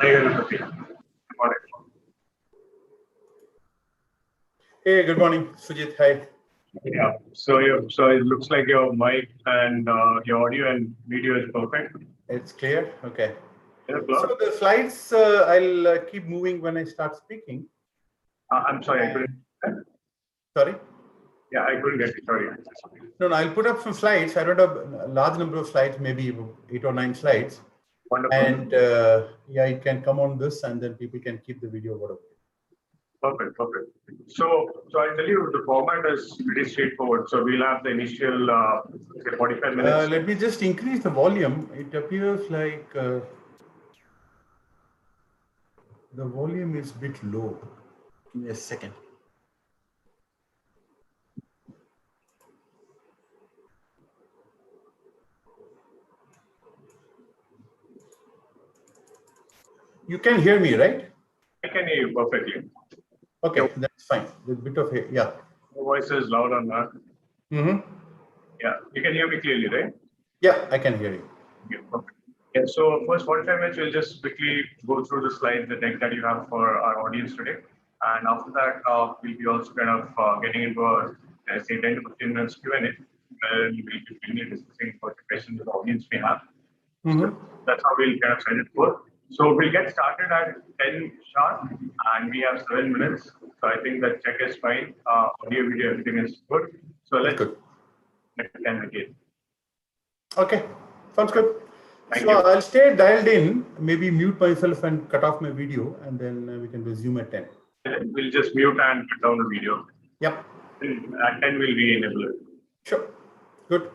Hi, Ganapathy. Good morning. Hey, good morning, Sujit. Hi. Yeah. So it looks like your mic and your audio and video is perfect. It's clear? Okay. 10 So o'clock. the slides, I'll keep moving when I start speaking. I'm sorry, I couldn't. Sorry? Yeah, I couldn't get it. Sorry. No, I'll put up some slides. I don't have a large number of slides, maybe 8 or 9 slides. Wonderful. And yeah, it can come on this and then people can keep the video whatever. Perfect. So I'll tell you the format is pretty straightforward. So we'll have the initial 45 minutes. Let me just increase the volume. It appears like the volume is a bit low. Give me a second. You can hear me, right? I can hear you perfectly. Okay, that's fine. With a bit of yeah. Your voice is loud on that. Yeah, you can hear me clearly, right? Yeah, I can hear you. Yeah, perfect. Yeah, so first 45 minutes, we'll just quickly go through the slides, the deck that you have for our audience today. And after that, we'll be also kind of getting into a, say, 10 to 15 minutes Q&A, where we'll be mainly discussing what the questions the audience may have. So that's how we'll kind of send it forth. So we'll get started at 10 sharp, and we have 7 minutes. So I think that check is fine. Audio, video, everything is good. So let's get 10 again. Okay, sounds good. Thank So you. I'll stay dialed in, maybe mute myself and cut off my video, and then we can resume at 10. We'll just mute and cut down the video. Yep. At 10, we'll re-enable it. Sure. Good.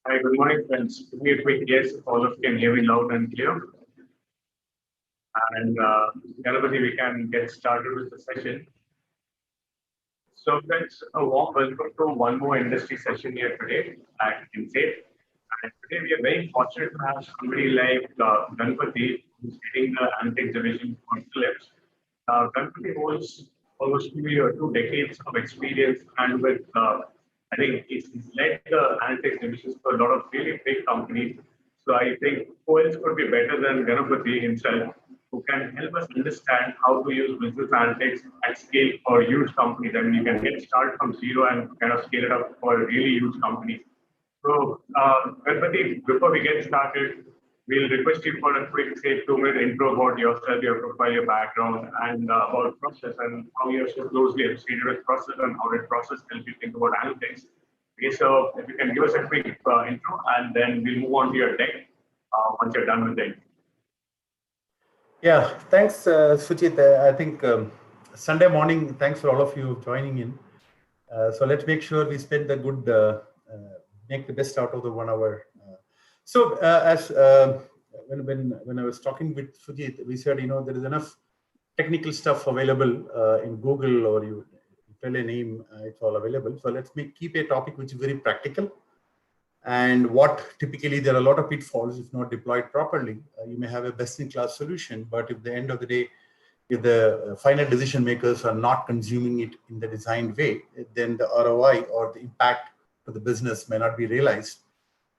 Hi, good morning, friends. Give me a quick yes if all of you can hear me loud and clear. And Ganapathy, we can get started with the session. So, friends, a warm welcome to one more industry session here today at INSAID. And today we are very fortunate to have somebody like Ganapathy, who's heading the analytics division for Philips. Ganapathy holds almost 2 decades of experience, and with I think he's led the analytics divisions for a lot of really big companies. So I think who else could be better than Ganapathy himself, who can help us understand how to use business analytics at scale for huge companies. I mean, you can get started from zero and kind of scale it up for really huge companies. So, Ganapathy, before we get started, we'll request you for a quick, say, 2-minute intro about yourself, your profile, your background, and about process and how you're so closely associated with process and how did process help you think about analytics. Okay, so if you can give us a quick intro, and then we'll move on to your deck once you're done with it. Yeah, thanks, Sujit. I think Sunday morning, thanks for all of you joining in. So let's make sure we spend the good, make the best out of the 1 hour. When I was talking with Sujit, we said, there is enough technical stuff available in Google, or you tell a name, it's all available. So let's keep a topic which is very practical. And what typically there are a lot of pitfalls if not deployed properly. You may have a best-in-class solution, but if at the end of the day, if the final decision makers are not consuming it in the designed way, then the ROI or the impact to the business may not be realized.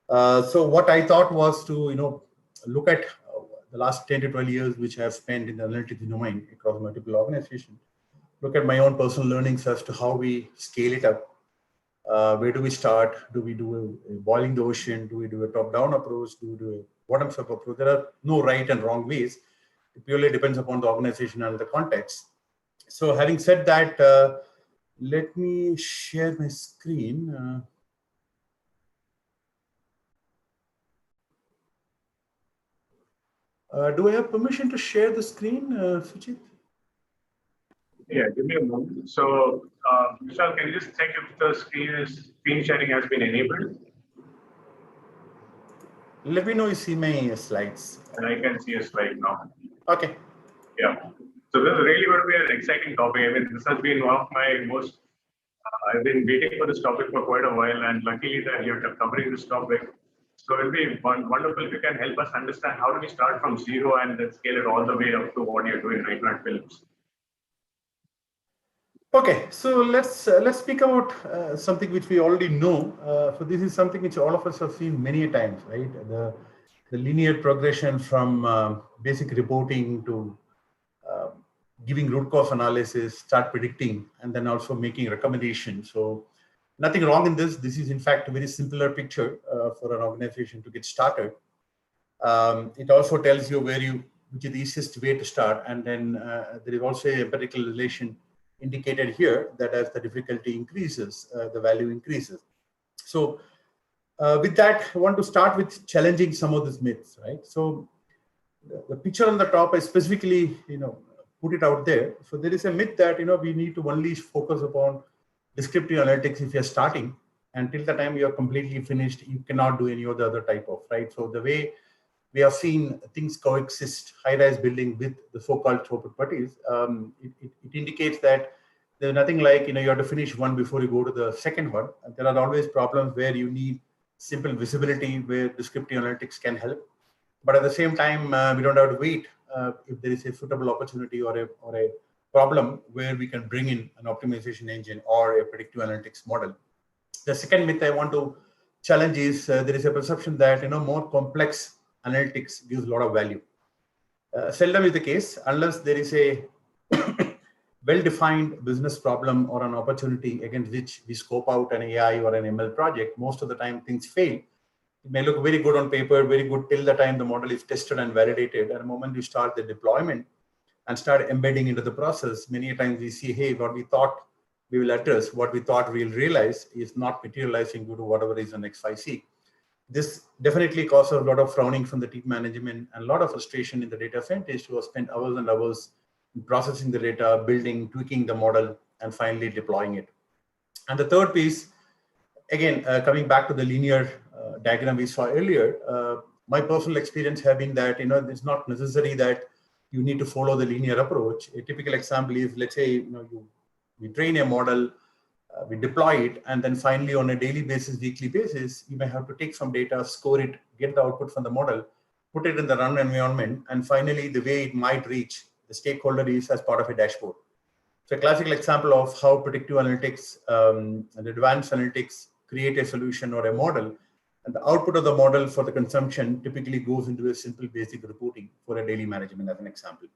So what I thought was to look at the last 10 to 12 years which I have spent in the analytics domain across multiple organizations. Look at my own personal learnings as to how we scale it up. Where do we start? Do we do a boiling the ocean? Do we do a top-down approach? Do we do a bottom-up approach? There are no right and wrong ways. It purely depends upon the organization and the context. So having said that, let me share my screen. Do I have permission to share the screen, Sujit? Yeah, give me a moment. So, Vishal, can you just check if the screen sharing has been enabled? Let me know you see my slides. And I can see a slide now. Okay. Yeah. So this is really going to be an exciting topic. I mean, this has been one of my most, I've been waiting for this topic for quite a while, and luckily that you're covering this topic. So it'll be wonderful if you can help us understand how do we start from zero and then scale it all the way up to what you're doing right now at Philips. Okay, so let's speak about something which we already know. So this is something which all of us have seen many times, right? The linear progression from basic reporting to giving root cause analysis, start predicting, and then also making recommendations. So nothing wrong in this. This is in fact a very simpler picture for an organization to get started. It also tells you which is the easiest way to start, and then there is also a empirical relation indicated here that as the difficulty increases, the value increases. So with that, I want to start with challenging some of these myths, right? So the picture on the top, I specifically, put it out there. So there is a myth that, we need to only focus upon descriptive analytics if you're starting, until the time you're completely finished, you cannot do any of the other type of, right? So the way we have seen things coexist, high-rise building with the so-called throughput putties, it indicates that there's nothing like, you have to finish one before you go to the second one. And there are always problems where you need simple visibility where descriptive analytics can help. But at the same time, we don't have to wait if there is a suitable opportunity or a problem where we can bring in an optimization engine or a predictive analytics model. The second myth I want to challenge is there is a perception that more complex analytics gives a lot of value. Seldom is the case unless there is a well-defined business problem or an opportunity against which we scope out an AI or an ML project. Most of the time things fail. It may look very good on paper, very good till the time the model is tested and validated. And the moment you start the deployment and start embedding into the process, many times we see, hey, what we thought we will address, what we thought we'll realize is not materializing due to whatever reason XYZ. This definitely causes a lot of frowning from the team management and a lot of frustration in the data scientists who have spent hours and hours in processing the data, building, tweaking the model, and finally deploying it. And the third piece, again, coming back to the linear diagram we saw earlier, my personal experience have been that, it's not necessary that you need to follow the linear approach. A typical example is, let's say, we train a model, we deploy it, and then finally on a daily basis, weekly basis, you may have to take some data, score it, get the output from the model, put it in the run environment, and finally the way it might reach the stakeholder is as part of a dashboard. So a classical example of how predictive analytics and advanced analytics create a solution or a model, and the output of the model for the consumption typically goes into a simple basic reporting for a daily management as an example.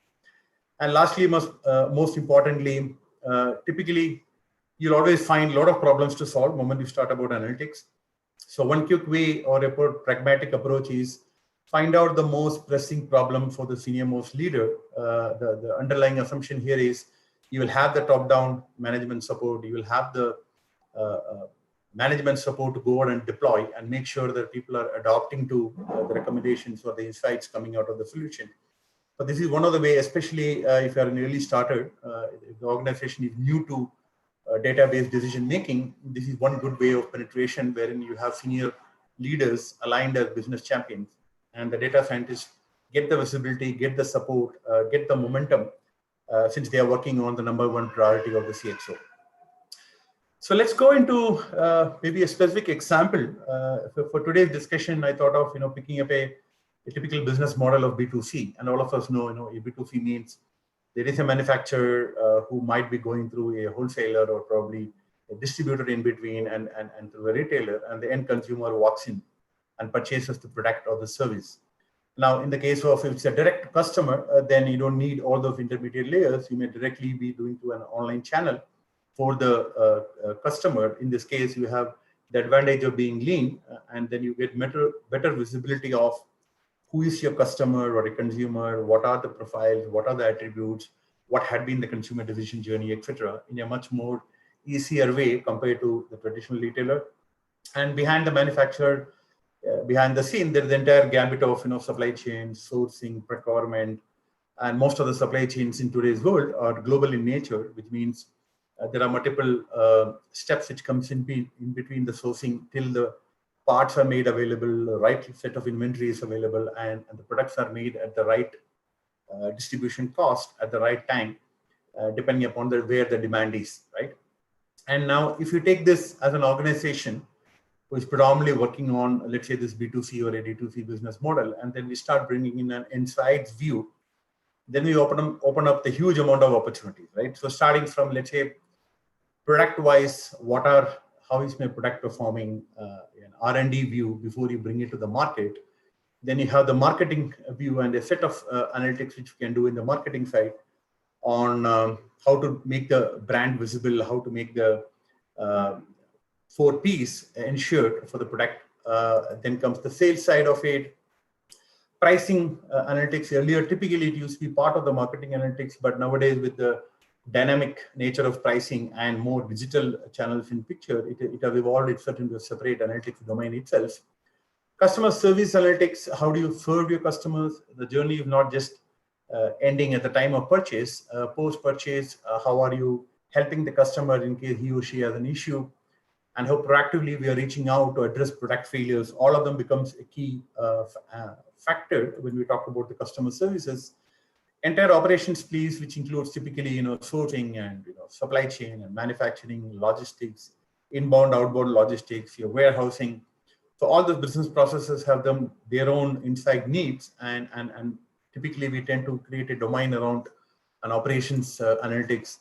And lastly, most importantly, typically you'll always find a lot of problems to solve the moment you start about analytics. So one quick way or a pragmatic approach is find out the most pressing problem for the senior most leader. The underlying assumption here is you will have the top-down management support, you will have the management support to go out and deploy and make sure that people are adopting to the recommendations or the insights coming out of the solution. But this is one of the ways, especially if you're an early starter, if the organization is new to database decision making, this is one good way of penetration wherein you have senior leaders aligned as business champions, and the data scientists get the visibility, get the support, get the momentum, since they are working on the number one priority of the CXO. So let's go into maybe a specific example. For today's discussion, I thought of picking up a typical business model of B2C, and all of us know a B2C means there is a manufacturer who might be going through a wholesaler or probably a distributor in between and through a retailer, and the end consumer walks in and purchases the product or the service. Now, in the case of if it's a direct customer, then you don't need all those intermediate layers. You may directly be doing through an online channel for the customer. In this case, you have the advantage of being lean, and then you get better visibility of who is your customer or a consumer, what are the profiles, what are the attributes, what had been the consumer decision journey, etc., in a much more easier way compared to the traditional retailer. And behind the manufacturer, behind the scene, there's the entire gambit of supply chain, sourcing, procurement, and most of the supply chains in today's world are global in nature, which means there are multiple steps which comes in between the sourcing till the parts are made available, the right set of inventory is available, and the products are made at the right distribution cost at the right time, depending upon where the demand is, right? And now, if you take this as an organization who is predominantly working on, let's say, this B2C or a D2C business model, and then we start bringing in an insights view, then we open up the huge amount of opportunities, right? So starting from, let's say, product-wise, how is my product performing, an R&D view before you bring it to the market. Then you have the marketing view and a set of analytics which you can do in the marketing side on how to make the brand visible, how to make the 4 Ps ensured for the product. Then comes the sales side of it. Pricing analytics. Earlier, typically it used to be part of the marketing analytics, but nowadays with the dynamic nature of pricing and more digital channels in picture, it has evolved itself into a separate analytics domain itself. Customer service analytics, how do you serve your customers? The journey is not just ending at the time of purchase. Post-purchase, how are you helping the customer in case he or she has an issue? And how proactively we are reaching out to address product failures. All of them becomes a key factor when we talk about the customer services. Entire operations piece, which includes typically sorting and supply chain and manufacturing, logistics, inbound, outbound logistics, your warehousing. So all the business processes have their own inside needs, and typically we tend to create a domain around an operations analytics.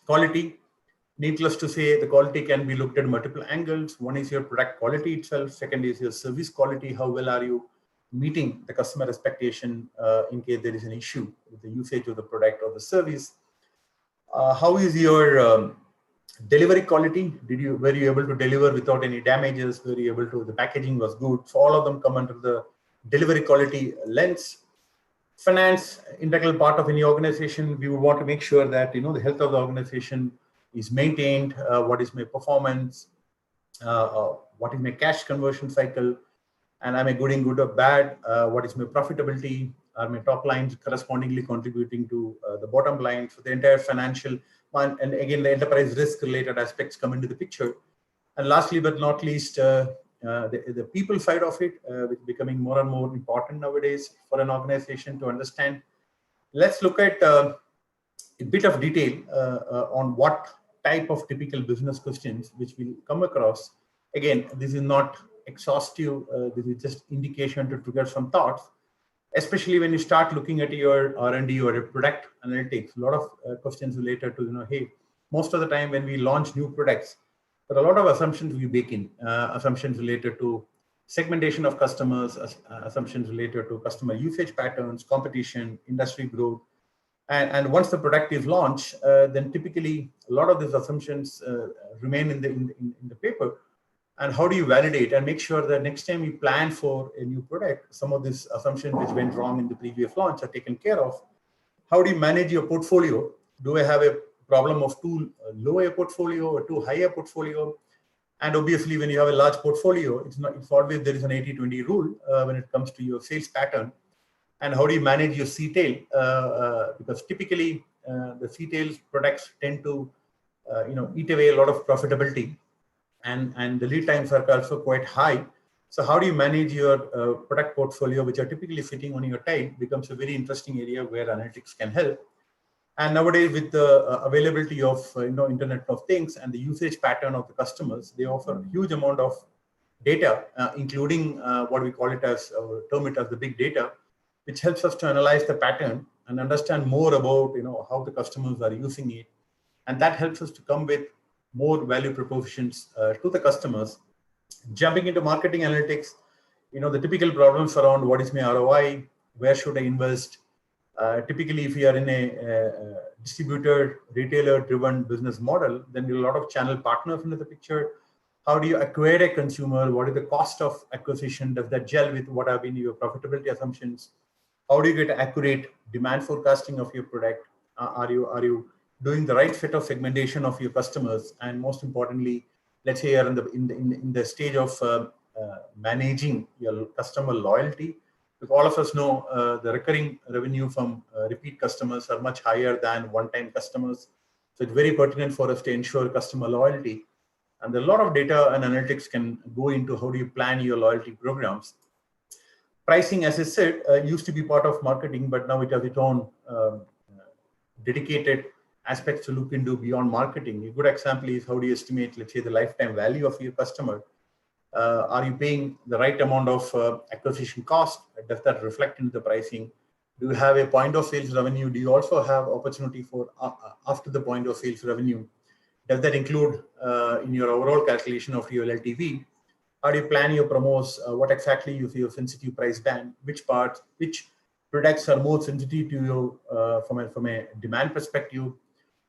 Quality, needless to say, the quality can be looked at multiple angles. One is your product quality itself. Second is your service quality. How well are you meeting the customer expectation in case there is an issue with the usage of the product or the service? How is your delivery quality? Were you able to deliver without any damages? Were you able to, the packaging was good? So all of them come under the delivery quality lens. Finance, integral part of any organization. We would want to make sure that the health of the organization is maintained. What is my performance? What is my cash conversion cycle? And am I good or bad? What is my profitability? Are my top lines correspondingly contributing to the bottom line? So the entire financial, and again, the enterprise risk related aspects come into the picture. And lastly, but not least, the people side of it, which is becoming more and more important nowadays for an organization to understand. Let's look at a bit of detail on what type of typical business questions which we'll come across. Again, this is not exhaustive. This is just indication to trigger some thoughts, especially when you start looking at your R&D or your product analytics. A lot of questions related to, hey, most of the time when we launch new products, there are a lot of assumptions we bake in, assumptions related to segmentation of customers, assumptions related to customer usage patterns, competition, industry growth. And once the product is launched, then typically a lot of these assumptions remain in the paper. And how do you validate and make sure that next time you plan for a new product, some of these assumptions which went wrong in the previous launch are taken care of? How do you manage your portfolio? Do I have a problem of too low a portfolio or too high a portfolio? And obviously, when you have a large portfolio, it's always there is an 80-20 rule when it comes to your sales pattern. And how do you manage your C-tail? Because typically the C-tail products tend to eat away a lot of profitability, and the lead times are also quite high. So how do you manage your product portfolio, which are typically sitting on your tail, becomes a very interesting area where analytics can help. And nowadays, with the availability of Internet of Things and the usage pattern of the customers, they offer a huge amount of data, including what we call it as, or term it as the big data, which helps us to analyze the pattern and understand more about how the customers are using it, and that helps us to come with more value propositions to the customers. Jumping into marketing analytics, the typical problems around what is my ROI, where should I invest? Typically, if you are in a distributor, retailer-driven business model, then there are a lot of channel partners into the picture. How do you acquire a consumer? What is the cost of acquisition? Does that gel with what have been your profitability assumptions? How do you get accurate demand forecasting of your product? Are you doing the right set of segmentation of your customers? And most importantly, let's say you're in the stage of managing your customer loyalty. Because all of us know the recurring revenue from repeat customers are much higher than one-time customers. So it's very pertinent for us to ensure customer loyalty. And a lot of data and analytics can go into how do you plan your loyalty programs. Pricing, as I said, used to be part of marketing, but now it has its own dedicated aspects to look into beyond marketing. A good example is how do you estimate, let's say, the lifetime value of your customer? Are you paying the right amount of acquisition cost? Does that reflect into the pricing? Do you have a point of sales revenue? Do you also have opportunity for after the point of sales revenue? Does that include in your overall calculation of your LTV? How do you plan your promos? What exactly is your sensitive price band? Which products are more sensitive to you from a demand perspective?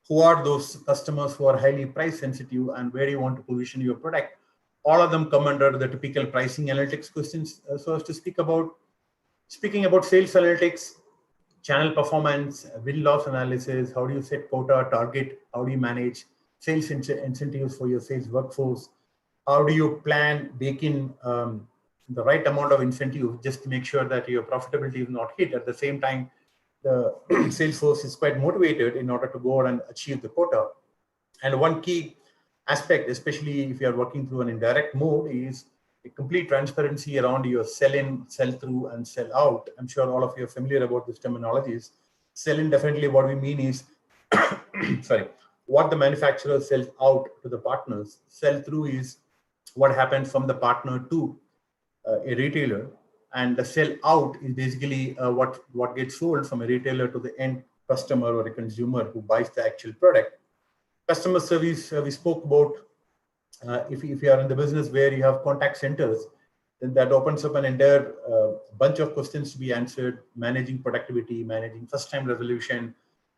Who are those customers who are highly price sensitive, and where do you want to position your product? All of them come under the typical pricing analytics questions. So as to speaking about sales analytics, channel performance, win-loss analysis, how do you set quota, target, how do you manage sales incentives for your sales workforce? How do you plan, bake in the right amount of incentive just to make sure that your profitability is not hit? At the same time, the sales force is quite motivated in order to go out and achieve the quota. And one key aspect, especially if you are working through an indirect mode, is a complete transparency around your sell-in, sell-through, and sell-out. I'm sure all of you are familiar about these terminologies. Sell-in, definitely what we mean is, what the manufacturer sells out to the partners. Sell-through is what happens from the partner to a retailer. And the sell-out is basically what gets sold from a retailer to the end customer or a consumer who buys the actual product. Customer service, we spoke about. If you are in the business where you have contact centers, then that opens up an entire bunch of questions to be answered: managing productivity, managing first-time resolution,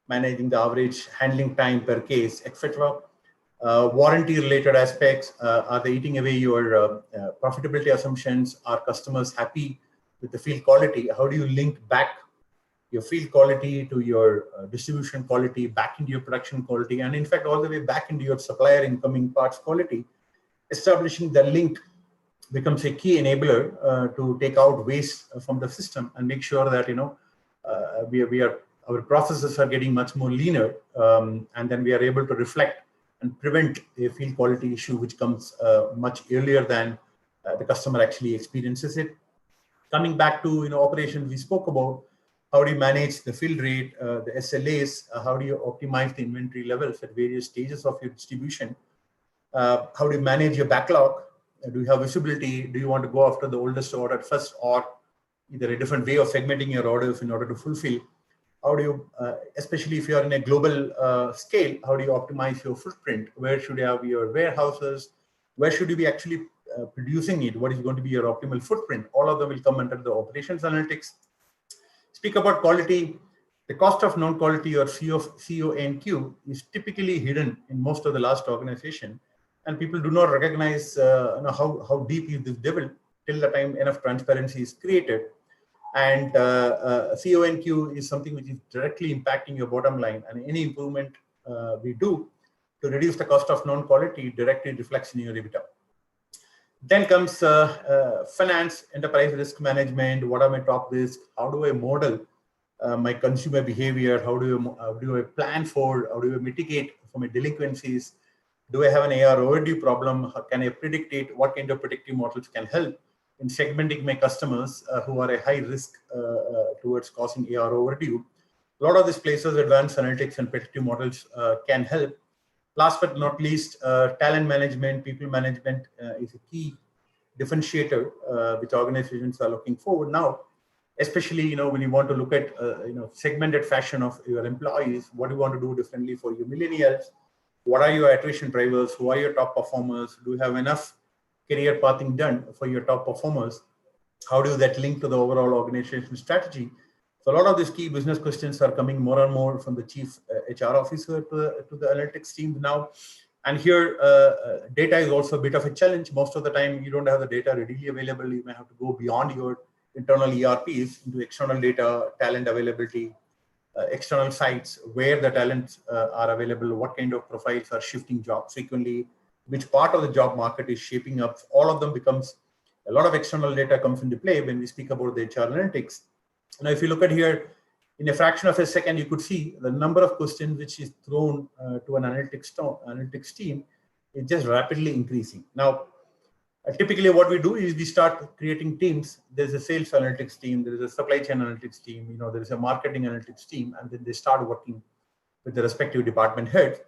managing the average handling time per case, etc. Warranty-related aspects, are they eating away your profitability assumptions? Are customers happy with the field quality? How do you link back your field quality to your distribution quality, back into your production quality, and in fact, all the way back into your supplier incoming parts quality? Establishing the link becomes a key enabler to take out waste from the system and make sure that our processes are getting much more leaner, and then we are able to reflect and prevent a field quality issue which comes much earlier than the customer actually experiences it. Coming back to operations, we spoke about how do you manage the fill rate, the SLAs, how do you optimize the inventory levels at various stages of your distribution, how do you manage your backlog, do you have visibility, do you want to go after the oldest order first, or either a different way of segmenting your orders in order to fulfill. How do you, especially if you're in a global scale, how do you optimize your footprint? Where should you have your warehouses? Where should you be actually producing it? What is going to be your optimal footprint? All of them will come under the operations analytics. Speak about quality. The cost of non-quality, or CONQ, is typically hidden in most of the large organization, and people do not recognize how deep is this devil till the time enough transparency is created. And CONQ is something which is directly impacting your bottom line, and any improvement we do to reduce the cost of non-quality directly reflects in your EBITDA. Then comes finance, enterprise risk management. What are my top risks? How do I model my consumer behavior? How do I plan for? How do I mitigate for my delinquencies? Do I have an AR overdue problem? How can I predict it? What kind of predictive models can help in segmenting my customers who are a high risk towards causing AR overdue? A lot of these places, advanced analytics and predictive models can help. Last but not least, talent management, people management is a key differentiator which organizations are looking forward now, especially when you want to look at segmented fashion of your employees. What do you want to do differently for your millennials? What are your attrition drivers? Who are your top performers? Do you have enough career pathing done for your top performers? How do that link to the overall organization strategy? So a lot of these key business questions are coming more and more from the chief HR officer to the analytics team now. And here, data is also a bit of a challenge. Most of the time, you don't have the data readily available. You may have to go beyond your internal ERPs into external data, talent availability, external sites where the talents are available, what kind of profiles are shifting jobs frequently, which part of the job market is shaping up. All of them becomes, a lot of external data comes into play when we speak about the HR analytics. Now, if you look at here, in a fraction of a second, you could see the number of questions which is thrown to an analytics team is just rapidly increasing. Now, typically what we do is we start creating teams. There's a sales analytics team, there is a supply chain analytics team, there is a marketing analytics team, and then they start working with the respective department heads.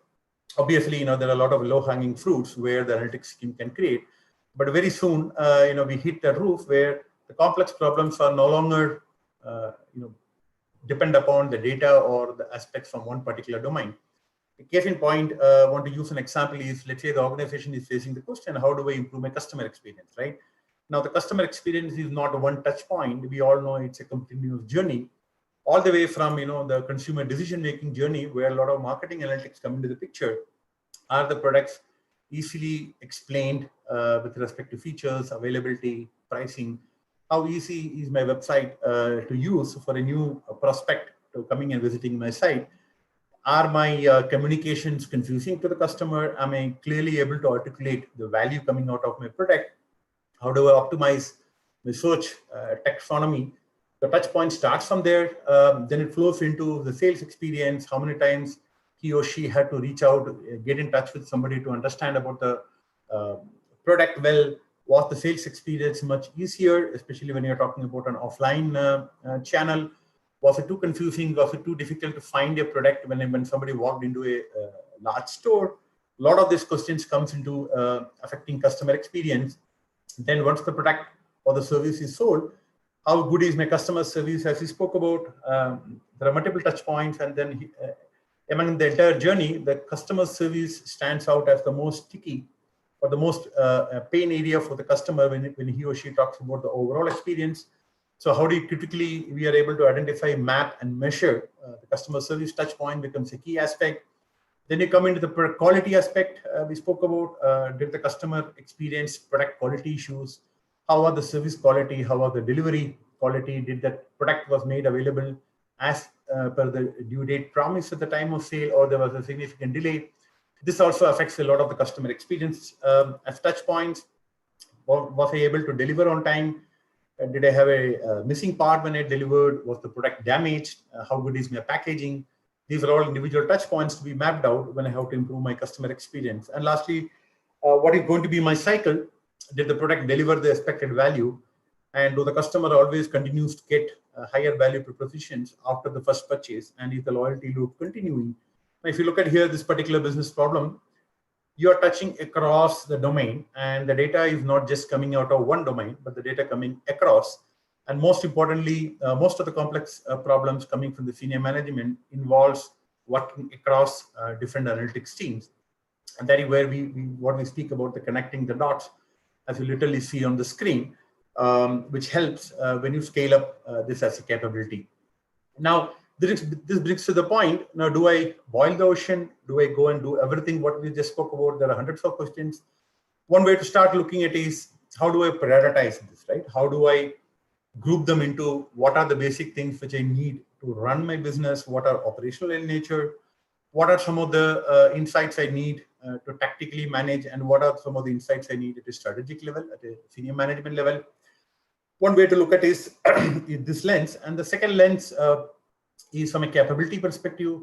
Obviously, there are a lot of low-hanging fruits where the analytics team can create, but very soon, we hit the roof where the complex problems are no longer, depend upon the data or the aspects from one particular domain. A case in point, I want to use an example is, let's say the organization is facing the question, how do I improve my customer experience, right? Now, the customer experience is not a one touch point. We all know it's a continuous journey, all the way from, the consumer decision-making journey, where a lot of marketing analytics come into the picture. Are the products easily explained with respect to features, availability, pricing? How easy is my website to use for a new prospect to coming and visiting my site? Are my communications confusing to the customer? Am I clearly able to articulate the value coming out of my product? How do I optimize my search taxonomy? The touch point starts from there. Then it flows into the sales experience. How many times he or she had to reach out, get in touch with somebody to understand about the product well. Was the sales experience much easier, especially when you're talking about an offline channel? Was it too confusing? Was it too difficult to find a product when somebody walked into a large store? A lot of these questions comes into affecting customer experience. Then once the product or the service is sold, how good is my customer service? As we spoke about, there are multiple touch points, and then among the entire journey, the customer service stands out as the most sticky or the most pain area for the customer when he or she talks about the overall experience. So how do you critically, we are able to identify, map, and measure the customer service touch point becomes a key aspect. Then you come into the product quality aspect. We spoke about, did the customer experience product quality issues? How are the service quality? How are the delivery quality? Did that product was made available as per the due date promise at the time of sale, or there was a significant delay? This also affects a lot of the customer experience as touch points. Was I able to deliver on time? Did I have a missing part when I delivered? Was the product damaged? How good is my packaging? These are all individual touch points to be mapped out when I have to improve my customer experience. And lastly, what is going to be my cycle? Did the product deliver the expected value? And do the customer always continues to get higher value propositions after the first purchase? And is the loyalty loop continuing? Now, if you look at here, this particular business problem, you are touching across the domain, and the data is not just coming out of one domain, but the data coming across. And most importantly, most of the complex problems coming from the senior management involves working across different analytics teams. And that is where what we speak about, the connecting the dots, as you literally see on the screen, which helps when you scale up this as a capability. Now, this brings to the point. Now, do I boil the ocean? Do I go and do everything what we just spoke about? There are hundreds of questions. One way to start looking at is, how do I prioritize this, right? How do I group them into what are the basic things which I need to run my business? What are operational in nature? What are some of the insights I need to tactically manage? And what are some of the insights I need at a strategic level, at a senior management level? One way to look at is this lens. And the second lens is from a capability perspective.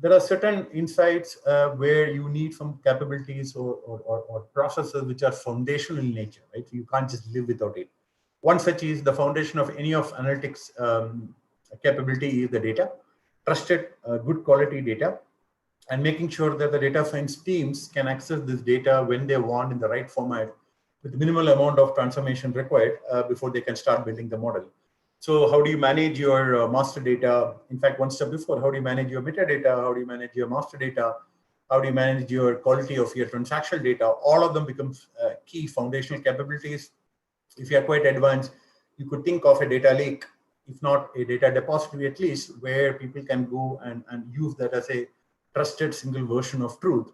There are certain insights where you need some capabilities or processes which are foundational in nature, right? You can't just live without it. One such is the foundation of any of analytics capability is the data, trusted, good quality data, and making sure that the data science teams can access this data when they want in the right format with minimal amount of transformation required before they can start building the model. So how do you manage your master data? In fact, one step before, how do you manage your metadata? How do you manage your master data? How do you manage your quality of your transactional data? All of them becomes key foundational capabilities. If you are quite advanced, you could think of a data lake, if not a data depository at least, where people can go and use that as a trusted single version of truth.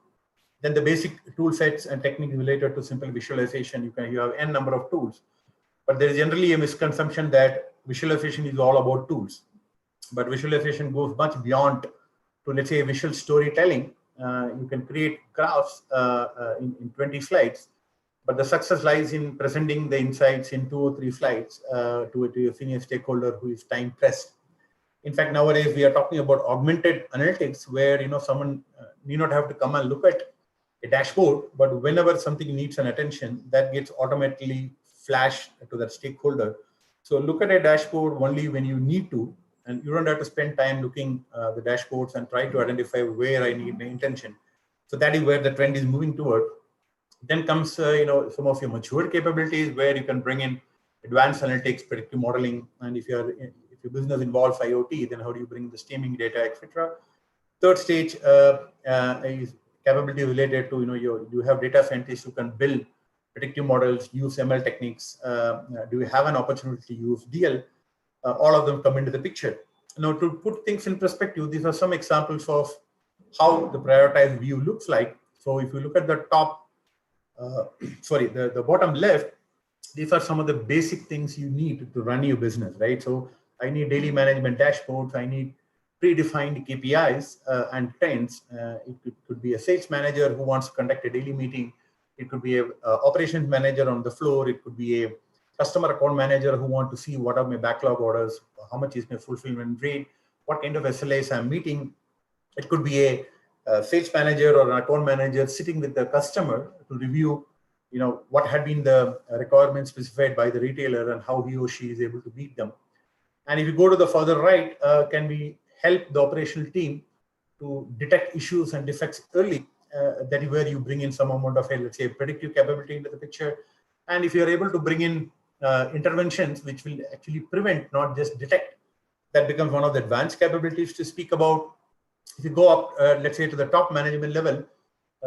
Then the basic tool sets and techniques related to simple visualization, you have n number of tools. But there is generally a misconception that visualization is all about tools. But visualization goes much beyond to, let's say, visual storytelling. You can create graphs in 20 slides, but the success lies in presenting the insights in 2 or 3 slides to a senior stakeholder who is time pressed. In fact, nowadays we are talking about augmented analytics, where someone need not have to come and look at a dashboard, but whenever something needs an attention, that gets automatically flashed to that stakeholder. So look at a dashboard only when you need to, and you don't have to spend time looking the dashboards and try to identify where I need my intention. So that is where the trend is moving toward. Then comes some of your matured capabilities where you can bring in advanced analytics, predictive modeling, and if your business involves IoT, then how do you bring the streaming data, etc. Third stage is capability related to you have data scientists who can build predictive models, use ML techniques. Do you have an opportunity to use DL? All of them come into the picture. Now, to put things in perspective, these are some examples of how the prioritized view looks like. So if you look at the top, the bottom left, these are some of the basic things you need to run your business, right? So I need daily management dashboards. I need predefined KPIs and trends. It could be a sales manager who wants to conduct a daily meeting. It could be a operations manager on the floor. It could be a customer account manager who want to see what are my backlog orders, how much is my fulfillment rate, what kind of SLAs I'm meeting. It could be a sales manager or an account manager sitting with the customer to review, what had been the requirements specified by the retailer and how he or she is able to meet them. And if you go to the further right, can we help the operational team to detect issues and defects early? That is where you bring in some amount of, let's say, predictive capability into the picture. And if you're able to bring in interventions which will actually prevent, not just detect, that becomes one of the advanced capabilities to speak about. If you go up, let's say, to the top management level,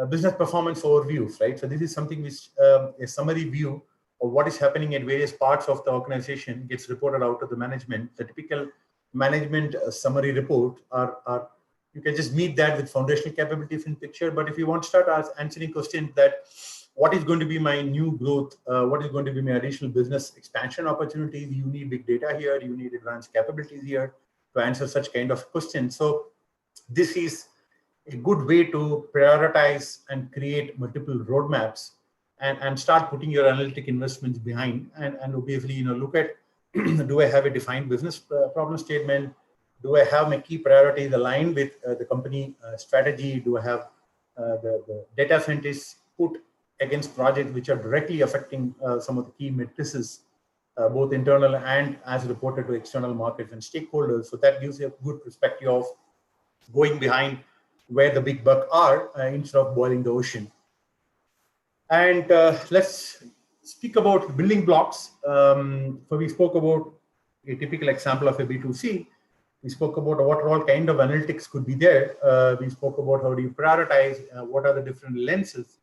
business performance overviews, right? So this is something which a summary view of what is happening at various parts of the organization gets reported out to the management. The typical management summary report are you can just meet that with foundational capabilities in picture. But if you want to start answering questions that what is going to be my new growth, what is going to be my additional business expansion opportunities, you need big data here, you need advanced capabilities here to answer such kind of questions. So this is a good way to prioritize and create multiple roadmaps and start putting your analytic investments behind and obviously look at do I have a defined business problem statement? Do I have my key priorities aligned with the company strategy? Do I have the data scientists put against projects which are directly affecting some of the key matrices, both internal and as reported to external markets and stakeholders. So that gives you a good perspective of going behind where the big buck are instead of boiling the ocean. And let's speak about building blocks. So we spoke about a typical example of a B2C. We spoke about what all kind of analytics could be there. We spoke about how do you prioritize, what are the different lenses.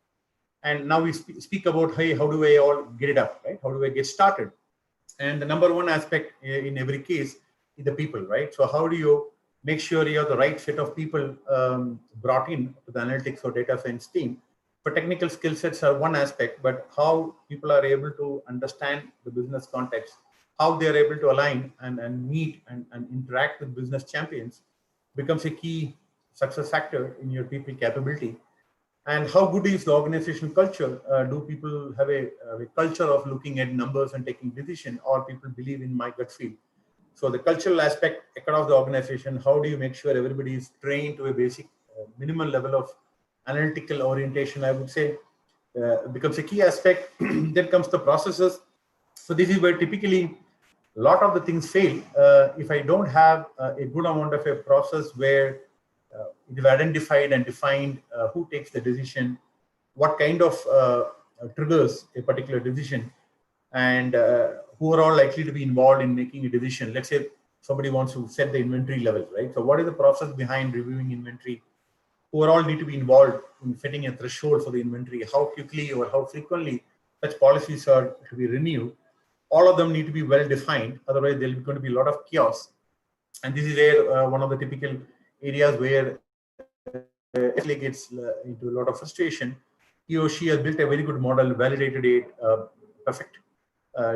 And now we speak about, hey, how do I all get it up, right? How do I get started? And the number one aspect in every case is the people, right? So how do you make sure you have the right set of people brought in to the analytics or data science team? For technical skill sets are one aspect, but how people are able to understand the business context, how they are able to align and meet and interact with business champions becomes a key success factor in your people capability. And how good is the organizational culture? Do people have a culture of looking at numbers and taking decision, or people believe in my gut feel? So the cultural aspect across the organization, how do you make sure everybody is trained to a basic minimal level of analytical orientation, I would say, becomes a key aspect. Then comes the processes. So this is where typically a lot of the things fail. If I don't have a good amount of a process where it is identified and defined who takes the decision, what kind of triggers a particular decision, and who are all likely to be involved in making a decision. Let's say somebody wants to set the inventory levels, right? So what is the process behind reviewing inventory? Who are all need to be involved in setting a threshold for the inventory? How quickly or how frequently such policies are to be renewed? All of them need to be well defined. Otherwise, there's going to be a lot of chaos. And this is where one of the typical areas where actually gets into a lot of frustration. He or she has built a very good model, validated it, perfect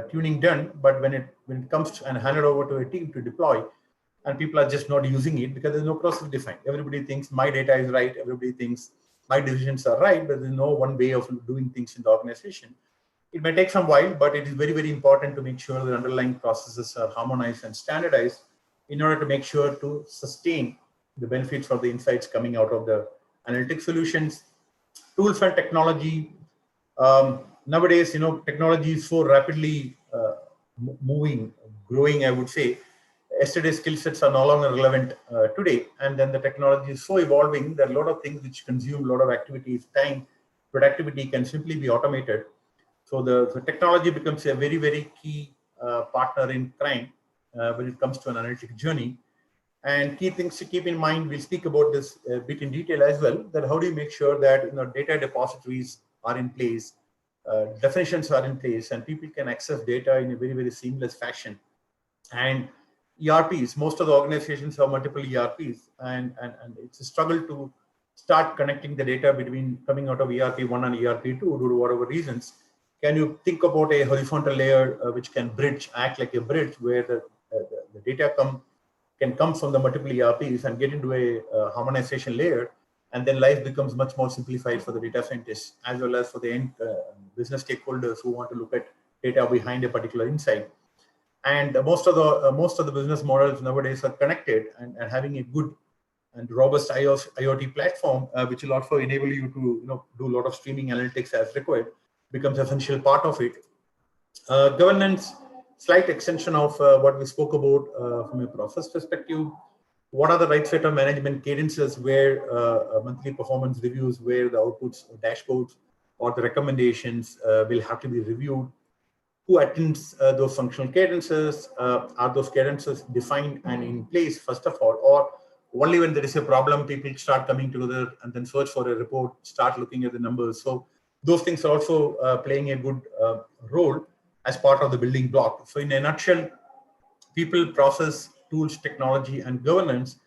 tuning done, but when it comes to and handed over to a team to deploy, and people are just not using it because there's no process defined. Everybody thinks my data is right. Everybody thinks my decisions are right, but there's no one way of doing things in the organization. It may take some while, but it is very, very important to make sure the underlying processes are harmonized and standardized in order to make sure to sustain the benefits of the insights coming out of the analytic solutions. Tools and technology. Nowadays, technology is so rapidly moving, growing, I would say. Yesterday's skill sets are no longer relevant today. And then the technology is so evolving that a lot of things which consume a lot of activities, time, productivity can simply be automated. So the technology becomes a very, very key partner in crime when it comes to an analytic journey. And key things to keep in mind, we'll speak about this a bit in detail as well, that how do you make sure that data depositories are in place, definitions are in place, and people can access data in a very, very seamless fashion. And ERPs, most of the organizations have multiple ERPs, and it's a struggle to start connecting the data between coming out of ERP1 and ERP2 due to whatever reasons. Can you think about a horizontal layer which can act like a bridge where the data can come from the multiple ERPs and get into a harmonization layer, and then life becomes much more simplified for the data scientists as well as for the end business stakeholders who want to look at data behind a particular insight. And most of the business models nowadays are connected, and having a good and robust IoT platform, which will also enable you to do a lot of streaming analytics as required, becomes essential part of it. Governance, slight extension of what we spoke about from a process perspective. What are the right set of management cadences where monthly performance reviews, where the outputs, dashboards, or the recommendations will have to be reviewed? Who attends those functional cadences? Are those cadences defined and in place, first of all, or only when there is a problem, people start coming together and then search for a report, start looking at the numbers? So those things are also playing a good role as part of the building block. So in a nutshell, people, process, tools, technology, and governance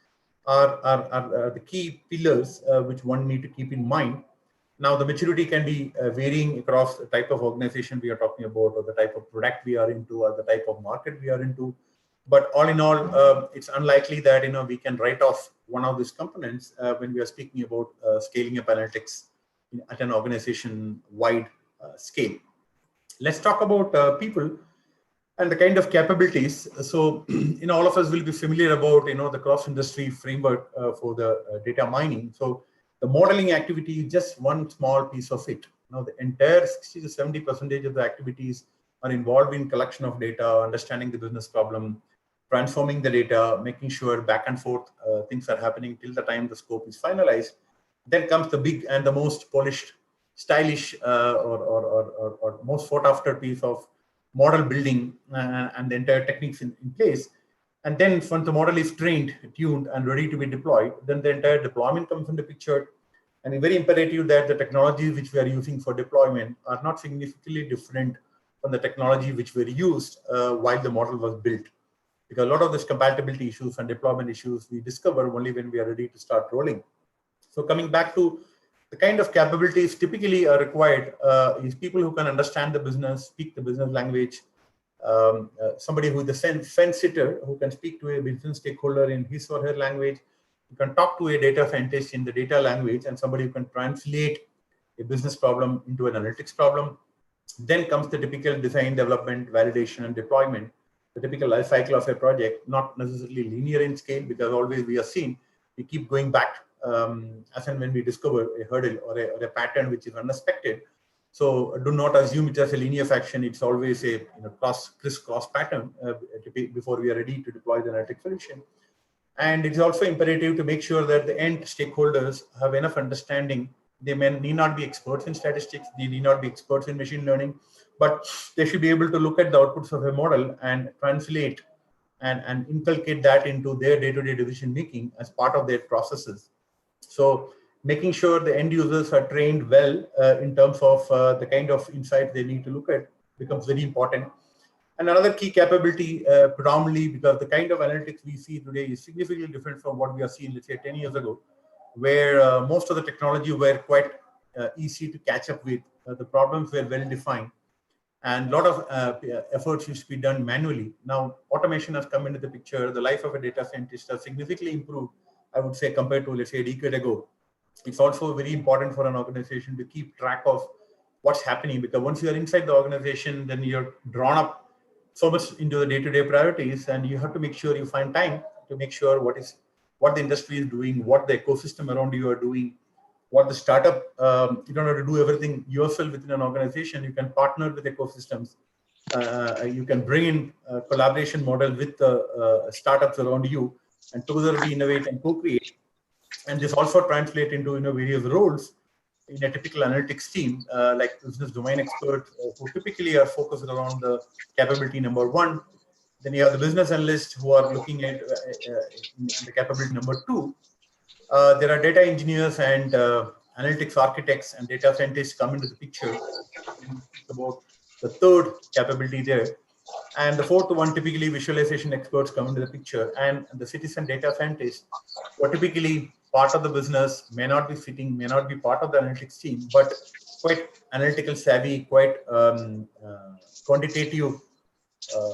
are the key pillars which one need to keep in mind. Now, the maturity can be varying across the type of organization we are talking about, or the type of product we are into, or the type of market we are into. But all in all, it's unlikely that we can write off one of these components when we are speaking about scaling up analytics at an organization-wide scale. Let's talk about people and the kind of capabilities. So, all of us will be familiar about the cross-industry framework for the data mining. So, the modeling activity is just one small piece of it. Now the entire 60 to 70% of the activities are involved in collection of data, understanding the business problem, transforming the data, making sure back and forth things are happening till the time the scope is finalized. Then comes the big and the most polished, stylish, or most sought after piece of model building and the entire techniques in place. And then once the model is trained, tuned, and ready to be deployed, then the entire deployment comes into picture. And it's very imperative that the technologies which we are using for deployment are not significantly different from the technology which were used while the model was built. Because a lot of these compatibility issues and deployment issues we discover only when we are ready to start rolling. So coming back to the kind of capabilities typically are required is people who can understand the business, speak the business language, somebody who is a fence sitter who can speak to a business stakeholder in his or her language, who can talk to a data scientist in the data language, and somebody who can translate a business problem into an analytics problem. Then comes the typical design, development, validation, and deployment, the typical life cycle of a project, not necessarily linear in scale, because always we are seen, we keep going back as and when we discover a hurdle or a pattern which is unexpected. So do not assume it as a linear fashion. It's always a crisscross pattern before we are ready to deploy the analytic solution. And it's also imperative to make sure that the end stakeholders have enough understanding. They need not be experts in statistics, they need not be experts in machine learning, but they should be able to look at the outputs of a model and translate and inculcate that into their day-to-day decision making as part of their processes. So making sure the end users are trained well in terms of the kind of insight they need to look at becomes very important. And another key capability, predominantly because the kind of analytics we see today is significantly different from what we are seeing, let's say, 10 years ago, where most of the technology were quite easy to catch up with. The problems were well defined, and a lot of efforts used to be done manually. Now, automation has come into the picture. The life of a data scientist has significantly improved, I would say, compared to, let's say, a decade ago. It's also very important for an organization to keep track of what's happening, because once you are inside the organization, then you're drawn up so much into the day-to-day priorities, and you have to make sure you find time to make sure what the industry is doing, what the ecosystem around you are doing, what the startup, you don't have to do everything yourself within an organization. You can partner with ecosystems. You can bring in a collaboration model with the startups around you, and together we innovate and co-create. And this also translates into various roles in a typical analytics team, like business domain experts who typically are focused around the capability number one. Then you have the business analysts who are looking at the capability number two. There are data engineers and analytics architects and data scientists come into the picture. It's about the third capability there. And the fourth one, typically visualization experts come into the picture, and the citizen data scientists, who are typically part of the business, may not be part of the analytics team, but quite analytical savvy, quite quantitative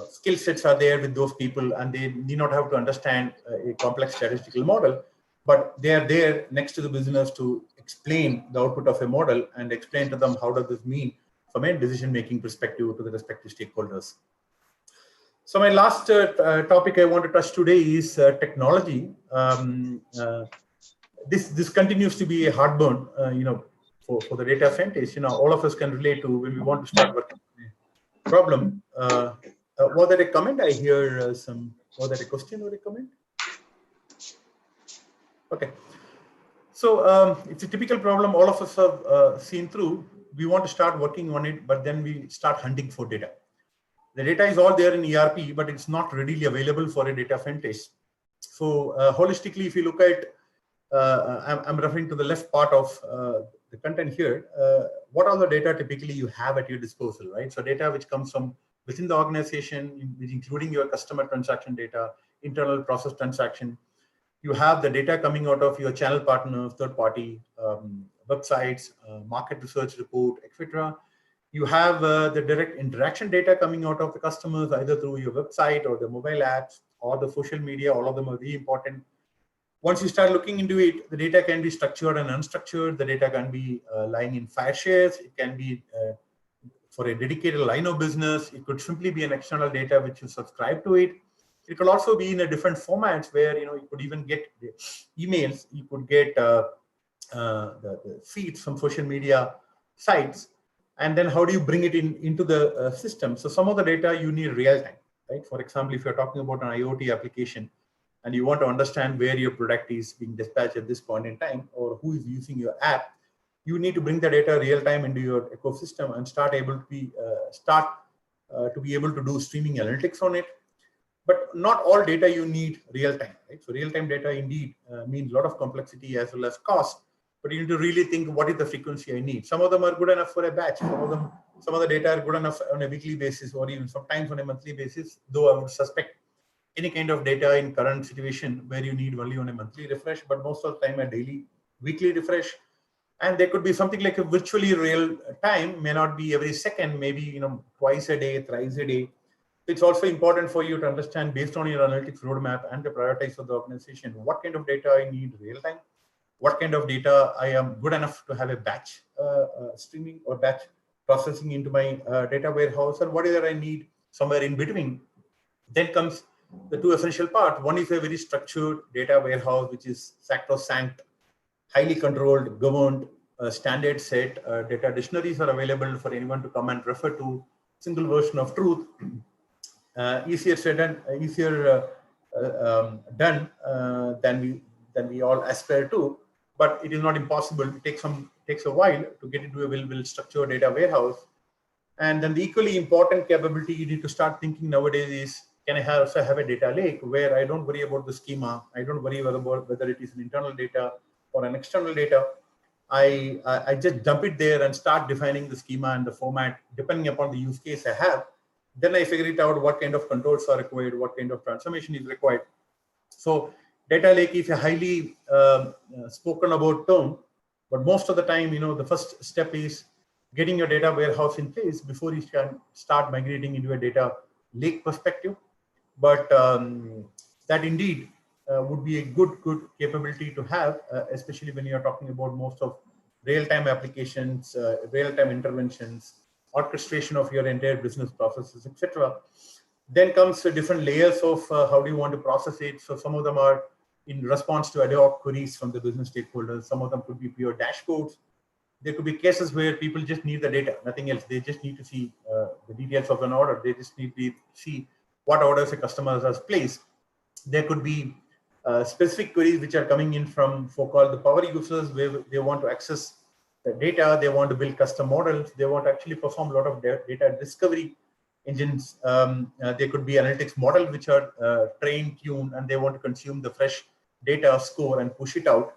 skill sets are there with those people, and they need not have to understand a complex statistical model, but they are there next to the business to explain the output of a model and explain to them how does this mean from a decision-making perspective to the respective stakeholders. So my last topic I want to touch today is technology. This continues to be a heartburn, for the data scientists. All of us can relate to when we want to start working on a problem. Was there a comment? I hear some. Was there a question or a comment? Okay. So it's a typical problem all of us have seen through. We want to start working on it, but then we start hunting for data. The data is all there in ERP, but it's not readily available for a data scientist. So holistically, if you look at, I'm referring to the left part of the content here. What are the data typically you have at your disposal, right? So data which comes from within the organization, including your customer transaction data, internal process transaction. You have the data coming out of your channel partners, third-party websites, market research report, etc. You have the direct interaction data coming out of the customers, either through your website or the mobile apps or the social media. All of them are very important. Once you start looking into it, the data can be structured and unstructured. The data can be lying in file shares. It can be for a dedicated line of business. It could simply be an external data which you subscribe to it. It could also be in a different formats where you could even get emails. You could get the feeds from social media. sites, and then how do you bring it into the system? So some of the data you need real time, right? For example, if you're talking about an IoT application and you want to understand where your product is being dispatched at this point in time, or who is using your app, you need to bring the data real time into your ecosystem and start to be able to do streaming analytics on it. But not all data you need real time, right? So real time data indeed means a lot of complexity as well as cost, but you need to really think what is the frequency I need. Some of them are good enough for a batch. Some of the data are good enough on a weekly basis or even sometimes on a monthly basis, though I would suspect any kind of data in current situation where you need only on a monthly refresh, but most of the time a daily, weekly refresh. And there could be something like a virtually real time, may not be every second, maybe twice a day, thrice a day. It's also important for you to understand based on your analytics roadmap and the priorities of the organization, what kind of data I need real time, what kind of data I am good enough to have a batch streaming or batch processing into my data warehouse, and what is that I need somewhere in between. Then comes the two essential parts. One is a very structured data warehouse, which is sacrosanct, highly controlled, governed, standard set. Data dictionaries are available for anyone to come and refer to. Single version of truth. Easier said and easier done than we all aspire to, but it is not impossible. It takes a while to get into a well structured data warehouse. And then the equally important capability you need to start thinking nowadays is, can I also have a data lake where I don't worry about the schema, I don't worry about whether it is an internal data or an external data. I just dump it there and start defining the schema and the format depending upon the use case I have. Then I figure it out what kind of controls are required, what kind of transformation is required. So data lake is a highly spoken about term, but most of the time, the first step is getting your data warehouse in place before you can start migrating into a data lake perspective. But that indeed would be a good capability to have, especially when you're talking about most of real-time applications, real-time interventions, orchestration of your entire business processes, etc. Then comes different layers of how do you want to process it. So some of them are in response to ad hoc queries from the business stakeholders. Some of them could be pure dashboards. There could be cases where people just need the data, nothing else. They just need to see the details of an order. They just need to see what orders a customer has placed. There could be specific queries which are coming in from so-called the power users, where they want to access the data, they want to build custom models, they want to actually perform a lot of data discovery engines. There could be analytics models which are trained, tuned, and they want to consume the fresh data, score, and push it out.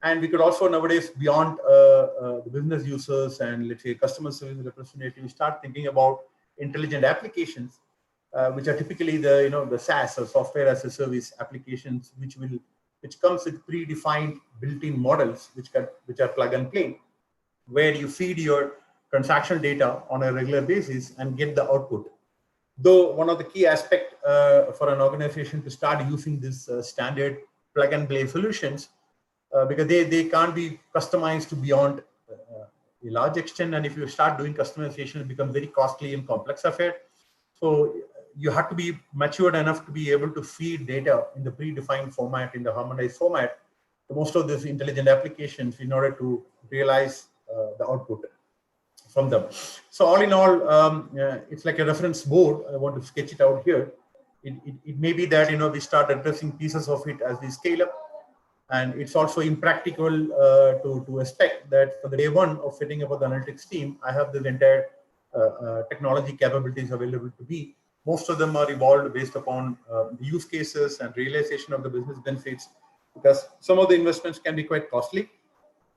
And we could also nowadays, beyond the business users and let's say customer service representatives, start thinking about intelligent applications, which are typically the SaaS or software as a service applications, which comes with predefined built-in models, which are plug and play, where you feed your transactional data on a regular basis and get the output. Though one of the key aspects for an organization to start using this standard plug and play solutions, because they can't be customized to beyond a large extent. And if you start doing customization, it becomes very costly and complex affair. So you have to be matured enough to be able to feed data in the predefined format, in the harmonized format, to most of these intelligent applications in order to realize the output from them. So all in all, it's like a reference board. I want to sketch it out here. It may be that we start addressing pieces of it as we scale up. And it's also impractical to expect that for the day one of setting up the analytics team, I have the entire technology capabilities available to me. Most of them are evolved based upon the use cases and realization of the business benefits, because some of the investments can be quite costly,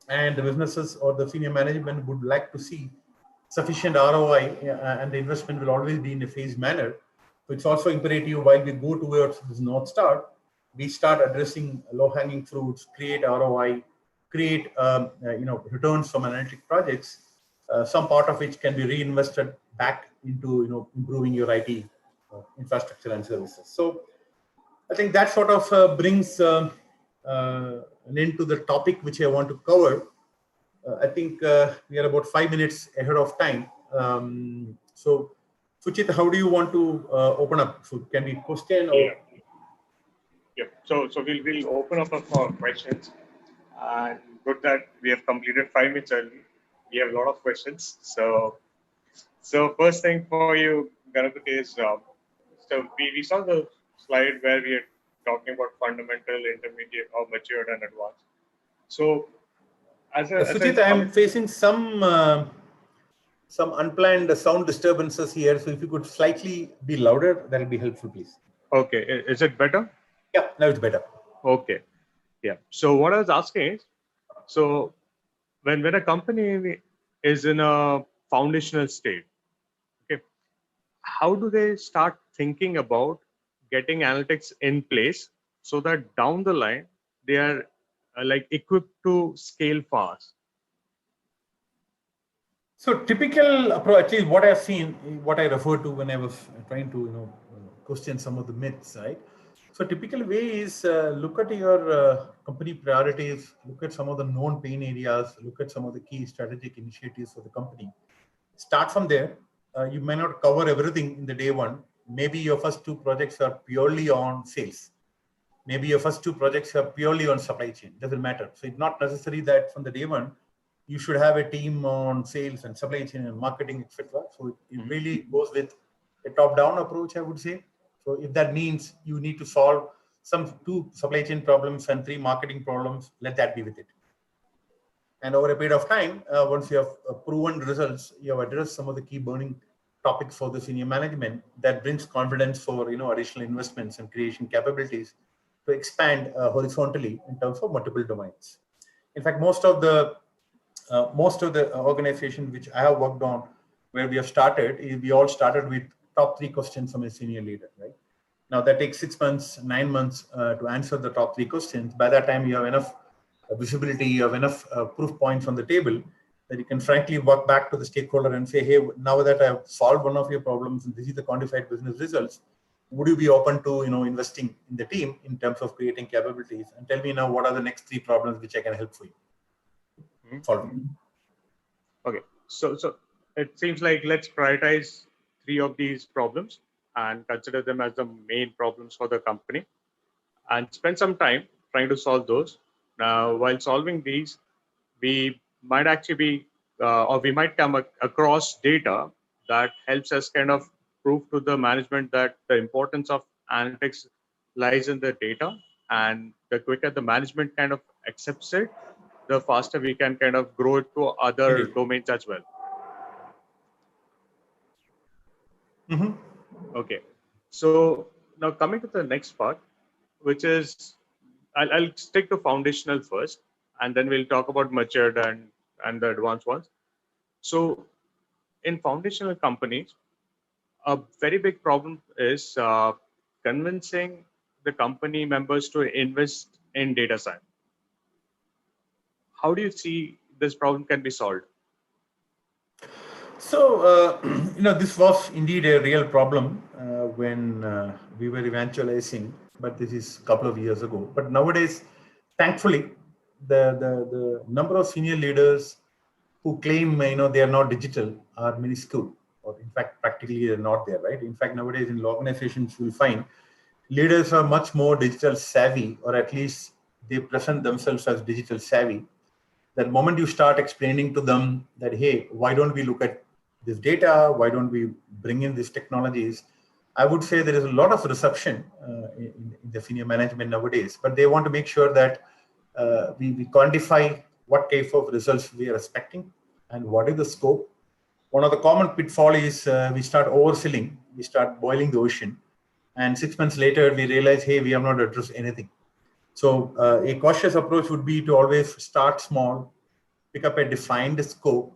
and the businesses or the senior management would like to see sufficient ROI, and the investment will always be in a phased manner. So it's also imperative while we go towards this North Star, we start addressing low-hanging fruits, create ROI, create returns from analytic projects, some part of which can be reinvested back into improving your IT infrastructure and services. So I think that sort of brings an end to the topic which I want to cover. I think we are about 5 minutes ahead of time. So Suchit, how do you want to open up? So can we question or? Yeah. So we'll open up for questions, and good that we have completed 5 minutes early. we have a lot of questions. So first thing for you, Ganapathy, is so we saw the slide where we are talking about fundamental, intermediate, or matured and advanced. So Sujit, I am facing some unplanned sound disturbances here. So if you could slightly be louder, that will be helpful, please. Okay, is it better? Yeah, now it's better. Okay, yeah. So what I was asking is, so when a company is in a foundational state, okay, how do they start thinking about getting analytics in place so that down the line they are like equipped to scale fast? So typical approach, at least what I've seen, what I referred to when I was trying to question some of the myths, right? So typical way is look at your company priorities, look at some of the known pain areas, look at some of the key strategic initiatives for the company. Start from there. You may not cover everything in the day one. Maybe your first two projects are purely on sales. Maybe your first two projects are purely on supply chain. Doesn't matter. So it's not necessary that from the day one you should have a team on sales and supply chain and marketing, etc. So it really goes with a top-down approach, I would say. So if that means you need to solve some 2 supply chain problems and 3 marketing problems, let that be with it. And over a period of time, once you have proven results, you have addressed some of the key burning topics for the senior management, that brings confidence for additional investments and creation capabilities to expand horizontally in terms of multiple domains. In fact, most of the organizations which I have worked on, where we have started, we all started with top 3 questions from a senior leader, right? Now that takes 6 months, 9 months to answer the top 3 questions. By that time, you have enough visibility, you have enough proof points on the table that you can frankly walk back to the stakeholder and say, hey, now that I've solved one of your problems and this is the quantified business results, would you be open to investing in the team in terms of creating capabilities, and tell me now what are the next 3 problems which I can help for you solving. Okay, so it seems like let's prioritize 3 of these problems and consider them as the main problems for the company and spend some time trying to solve those. Now, while solving these, we might actually be, or we might come across data that helps us kind of prove to the management that the importance of analytics lies in the data, and the quicker the management kind of accepts it, the faster we can kind of grow it to other domains as well. Okay, so now coming to the next part, which is I'll stick to foundational first, and then we'll talk about matured and the advanced ones. So in foundational companies, a very big problem is convincing the company members to invest in data science. How do you see this problem can be solved? So, this was indeed a real problem when we were evangelizing, but this is a couple of years ago. But nowadays, thankfully, the number of senior leaders who claim they are not digital are minuscule, or in fact, practically they're not there, right? In fact, nowadays in organizations, you'll find leaders are much more digital savvy, or at least they present themselves as digital savvy. That moment you start explaining to them that, hey, why don't we look at this data? Why don't we bring in these technologies? I would say there is a lot of reception in the senior management nowadays, but they want to make sure that we quantify what type of results we are expecting and what is the scope. One of the common pitfall is we start overfilling, we start boiling the ocean, and 6 months later we realize, hey, we have not addressed anything. So a cautious approach would be to always start small, pick up a defined scope,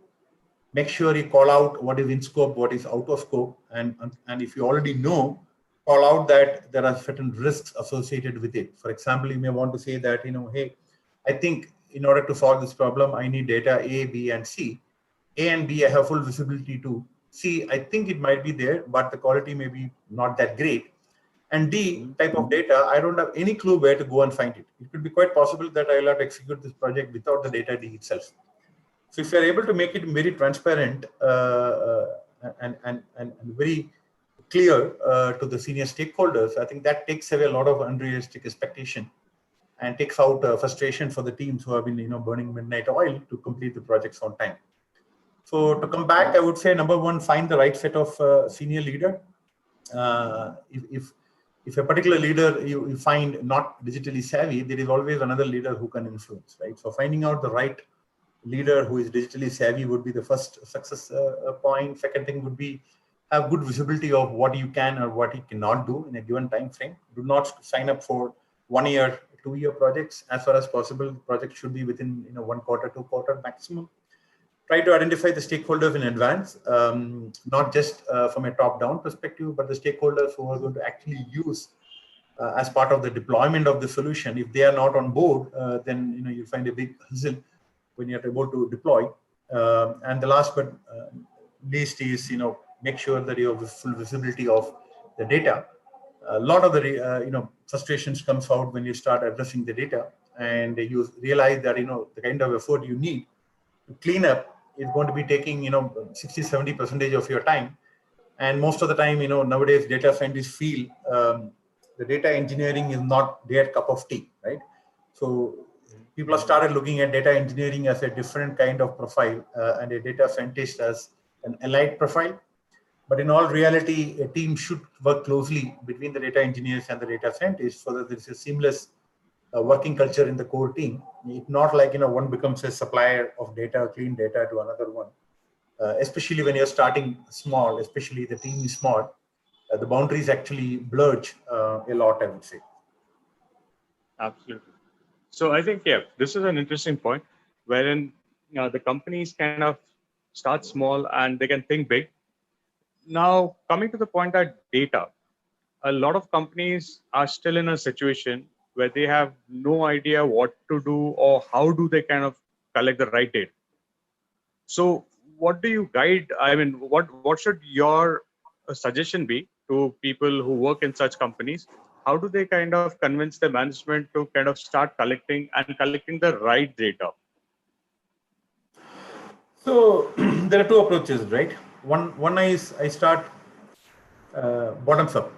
make sure you call out what is in scope, what is out of scope, and if you already know, call out that there are certain risks associated with it. For example, you may want to say that, hey, I think in order to solve this problem, I need data A, B, and C. A and B, I have full visibility to. C, I think it might be there, but the quality may be not that great. And D type of data, I don't have any clue where to go and find it. It could be quite possible that I'll have to execute this project without the data D itself. So if you're able to make it very transparent and very clear to the senior stakeholders, I think that takes away a lot of unrealistic expectation and takes out frustration for the teams who have been burning midnight oil to complete the projects on time. So to come back, I would say number one, find the right set of senior leader. If a particular leader you find not digitally savvy, there is always another leader who can influence, right? So finding out the right leader who is digitally savvy would be the first success point. Second thing would be have good visibility of what you can or what you cannot do in a given time frame. Do not sign up for 1 year, 2 year projects. As far as possible, the project should be within 1 quarter, 2 quarter maximum. Try to identify the stakeholders in advance, not just from a top-down perspective, but the stakeholders who are going to actually use as part of the deployment of the solution. If they are not on board, then you find a big hustle when you're able to deploy. And the last but least is make sure that you have the full visibility of the data. A lot of the frustrations comes out when you start addressing the data, and you realize that the kind of effort you need to clean up is going to be taking 60-70% of your time. And most of the time nowadays data scientists feel the data engineering is not their cup of tea, right? So people have started looking at data engineering as a different kind of profile, and a data scientist as an allied profile. But in all reality, a team should work closely between the data engineers and the data scientists so that there is a seamless working culture in the core team. It's not like one becomes a supplier of data, clean data to another one. Especially when you're starting small, especially the team is small, the boundaries actually blur a lot, I would say. Absolutely. So I think, yeah, this is an interesting point wherein the companies kind of start small and they can think big. Now, coming to the point that data, a lot of companies are still in a situation where they have no idea what to do or how do they kind of collect the right data. So what do you guide? I mean, what should your suggestion be to people who work in such companies? How do they kind of convince the management to kind of start collecting the right data? So there are two approaches, right? One is I start bottoms up.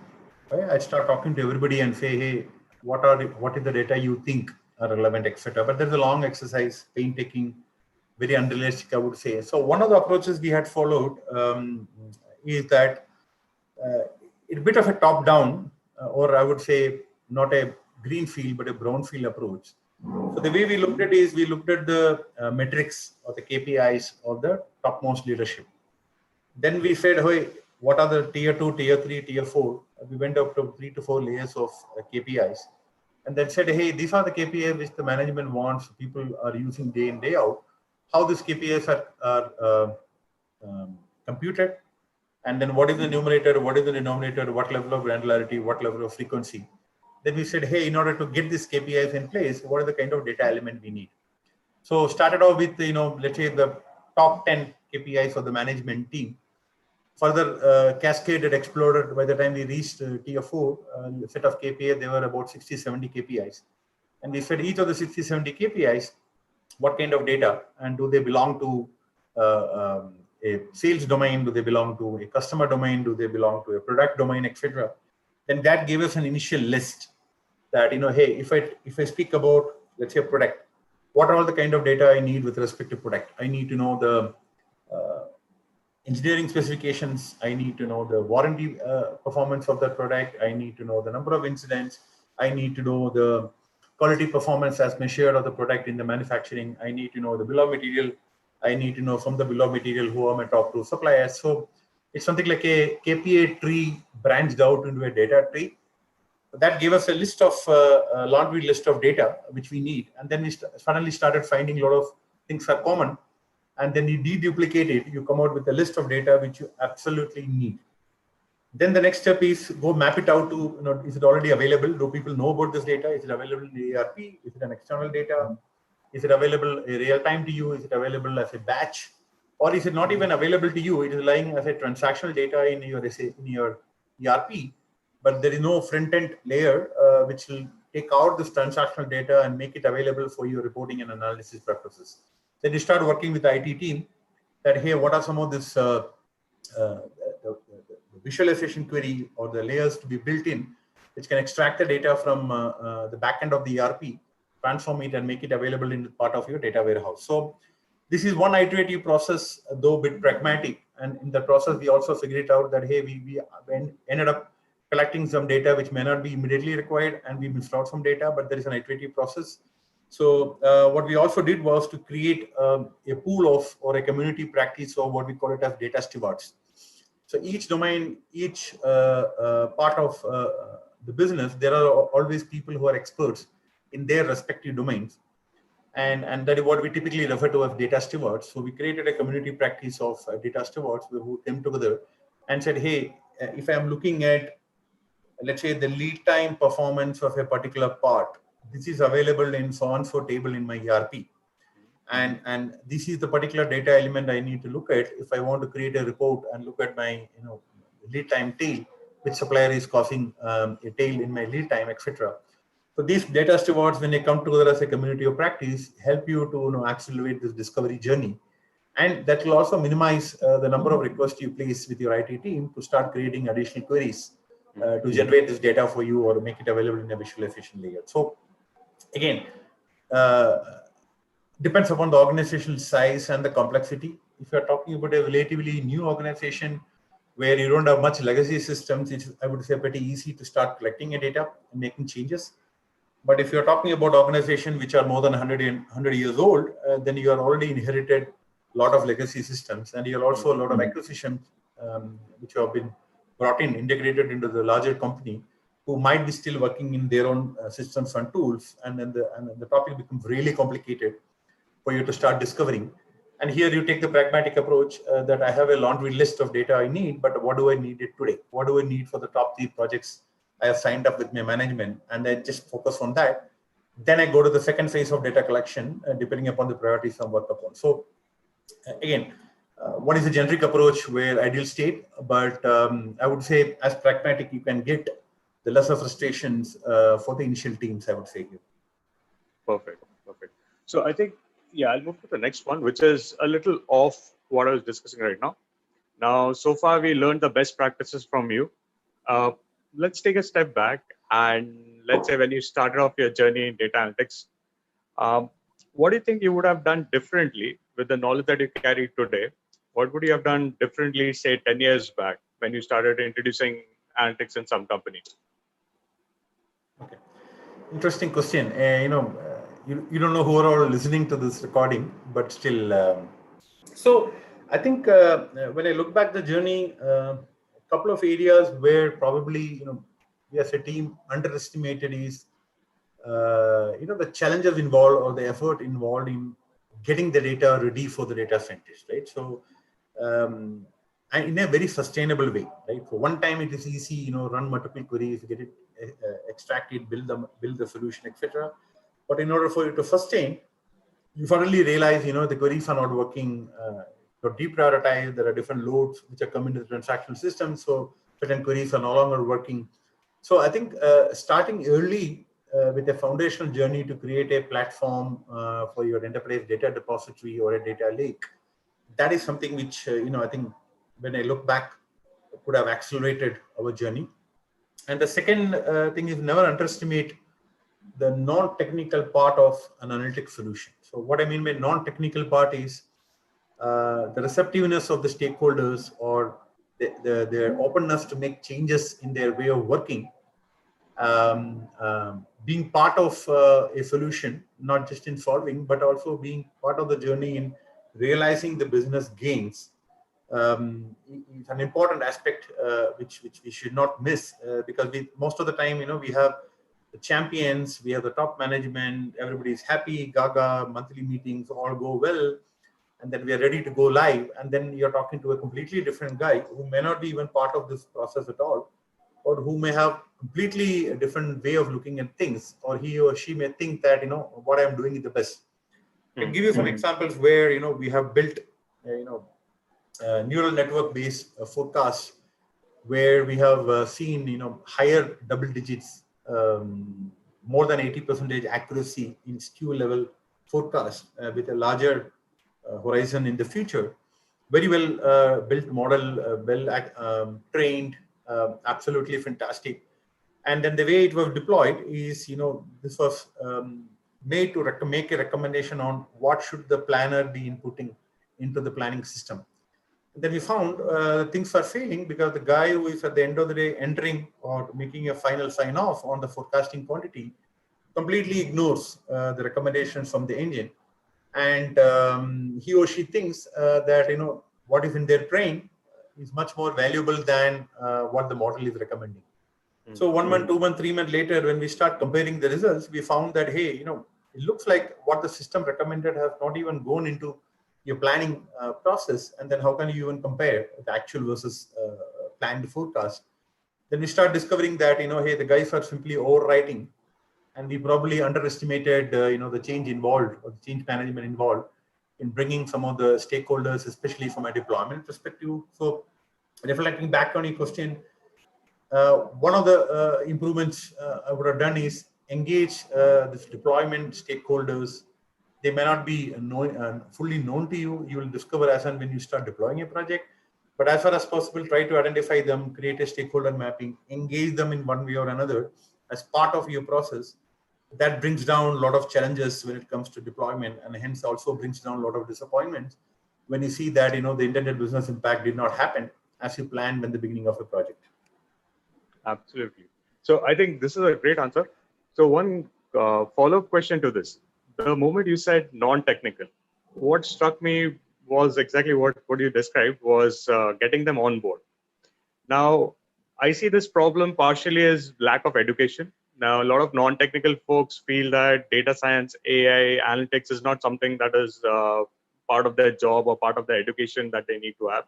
Right? I start talking to everybody and say, hey, what is the data you think are relevant, etc. But there's a long exercise, painstaking, very unrealistic, I would say. So one of the approaches we had followed is that it's a bit of a top-down, or I would say not a green field, but a brown field approach. So the way we looked at it is we looked at the metrics or the KPIs of the topmost leadership. Then we said, hey, what are the tier 2, tier 3, tier 4? We went up to 3 to 4 layers of KPIs, and then said, hey, these are the KPIs which the management wants, people are using day in, day out. How these KPIs are computed, and then what is the numerator, what is the denominator, what level of granularity, what level of frequency. Then we said, hey, in order to get these KPIs in place, what are the kind of data element we need? So started off with, let's say the top 10 KPIs of the management team. Further cascaded, exploded. By the time we reached tier 4 set of KPIs, there were about 60-70 KPIs. And we said each of the 60-70 KPIs, what kind of data, and do they belong to a sales domain? Do they belong to a customer domain? Do they belong to a product domain, etc.? Then that gave us an initial list that, hey, if I speak about, let's say, a product, what are all the kind of data I need with respect to product? I need to know the engineering specifications. I need to know the warranty performance of that product. I need to know the number of incidents. I need to know the quality performance as measured of the product in the manufacturing. I need to know the bill of material. I need to know from the bill of material who are my top 2 suppliers. So it's something like a KPI tree branched out into a data tree. That gave us a list of a laundry list of data which we need, and then we suddenly started finding a lot of things are common, and then you deduplicate it. You come out with a list of data which you absolutely need. Then the next step is go map it out to, is it already available? Do people know about this data? Is it available in the ERP? Is it an external data? Is it available real time to you? Is it available as a batch? Or is it not even available to you? It is lying as a transactional data in your ERP, but there is no front-end layer which will take out this transactional data and make it available for your reporting and analysis purposes. Then you start working with the IT team that, hey, what are some of this the visualization query or the layers to be built in, which can extract the data from the back end of the ERP, transform it and make it available in part of your data warehouse. So This is one iterative process, though a bit pragmatic. And in the process, we also figured out that, hey, we ended up collecting some data which may not be immediately required, and we missed out some data, but there is an iterative process. So what we also did was to create a pool of, or a community practice of what we call it as data stewards. So each domain, each part of the business, there are always people who are experts in their respective domains. And that is what we typically refer to as data stewards. So we created a community practice of data stewards who came together and said, hey, if I'm looking at, let's say, the lead time performance of a particular part, this is available in so-and-so table in my ERP. And this is the particular data element I need to look at if I want to create a report and look at my lead time tail, which supplier is causing a tail in my lead time, etc. So these data stewards, when they come together as a community of practice, help you to accelerate this discovery journey. And that will also minimize the number of requests you place with your IT team to start creating additional queries to generate this data for you or make it available in a visualization layer. So again, depends upon the organizational size and the complexity. If you're talking about a relatively new organization where you don't have much legacy systems, it's, I would say, pretty easy to start collecting a data and making changes. But if you're talking about organizations which are more than 100 years old, then you are already inherited a lot of legacy systems, and you're also a lot of acquisitions which have been brought in, integrated into the larger company, who might be still working in their own systems and tools, and then the topic becomes really complicated for you to start discovering. And here you take the pragmatic approach that I have a laundry list of data I need, but what do I need it today? What do I need for the top 3 projects I have signed up with my management? And I just focus on that. Then I go to the second phase of data collection, depending upon the priorities I work upon. So again, one is a generic approach where ideal state, but I would say as pragmatic you can get, the lesser frustrations for the initial teams, I would say here. Perfect. So I think, yeah, I'll move to the next one, which is a little off what I was discussing right now. Now, so far we learned the best practices from you. Let's take a step back, and let's say when you started off your journey in data analytics, what do you think you would have done differently with the knowledge that you carry today? What would you have done differently, say 10 years back when you started introducing analytics in some company? Okay, interesting question. You don't know who are all listening to this recording, but still. So I think when I look back the journey, a couple of areas where probably we as a team underestimated is the challenges involved or the effort involved in getting the data ready for the data scientist, right? So and in a very sustainable way, right? For one time it is easy, run multiple queries, get it extracted, build the solution, etc. But in order for you to sustain, you suddenly realize, the queries are not working. You're deprioritized. There are different loads which are coming to the transactional system. So certain queries are no longer working. So I think starting early with a foundational journey to create a platform for your enterprise data depository or a data lake, that is something which, I think when I look back, could have accelerated our journey. And the second thing is never underestimate the non-technical part of an analytics solution. So what I mean by non-technical part is the receptiveness of the stakeholders, or their openness to make changes in their way of working, being part of a solution, not just in solving, but also being part of the journey in realizing the business gains. Is an important aspect which we should not miss, because most of the time, we have the champions, we have the top management, everybody's happy, gaga, monthly meetings all go well, and then we are ready to go live. And then you're talking to a completely different guy who may not be even part of this process at all, or who may have completely a different way of looking at things, or he or she may think that, what I'm doing is the best. I can give you some examples where, we have built, neural network based forecasts where we have seen, higher double digits, more than 80% accuracy in SKU level forecast with a larger horizon in the future. Very well built model, well trained, absolutely fantastic. And then the way it was deployed is, this was made to make a recommendation on what should the planner be inputting into the planning system. Then we found things are failing because the guy who is at the end of the day entering or making a final sign off on the forecasting quantity completely ignores the recommendations from the engine, and he or she thinks that what is in their brain is much more valuable than what the model is recommending. So 1 month, 2 month, 3 months later, when we start comparing the results, we found that, hey, it looks like what the system recommended has not even gone into your planning process. And then how can you even compare the actual versus planned forecast? Then we start discovering that, hey, the guys are simply overwriting, and we probably underestimated, the change involved or the change management involved in bringing some of the stakeholders, especially from a deployment perspective. So reflecting back on your question, one of the improvements I would have done is engage this deployment stakeholders. They may not be fully known to you. You will discover as and when you start deploying a project. But as far as possible, try to identify them, create a stakeholder mapping, engage them in one way or another as part of your process. That brings down a lot of challenges when it comes to deployment, and hence also brings down a lot of disappointments when you see that the intended business impact did not happen as you planned in the beginning of a project. Absolutely. So I think this is a great answer. So one follow-up question to this. The moment you said non-technical, what struck me was exactly what you described was getting them on board. Now, I see this problem partially as lack of education. Now, a lot of non-technical folks feel that data science, AI, analytics is not something that is part of their job or part of the education that they need to have.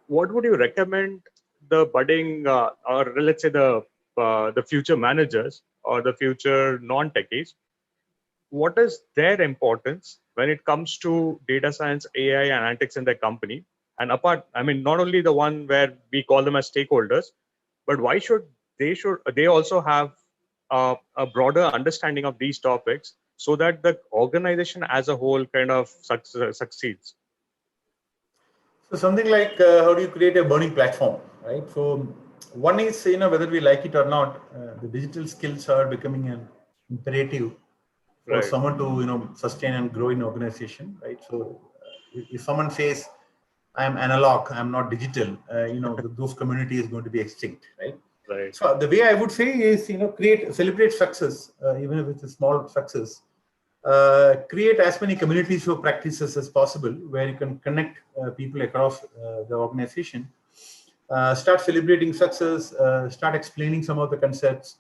What would you recommend the budding, or let's say the future managers or the future non-techies? What is their importance when it comes to data science, AI, and analytics in their company? And apart, I mean, not only the one where we call them as stakeholders, but why should they also have a broader understanding of these topics so that the organization as a whole kind of succeeds? So something like how do you create a burning platform, right? So one is, whether we like it or not, the digital skills are becoming an imperative for Right. someone to sustain and grow in an organization, right? So if someone says I am analog, I am not digital, those community is going to be extinct, right? Right. So the way I would say is celebrate success, even if it's a small success. Create as many communities for practices as possible where you can connect people across the organization. Start celebrating success, start explaining some of the concepts.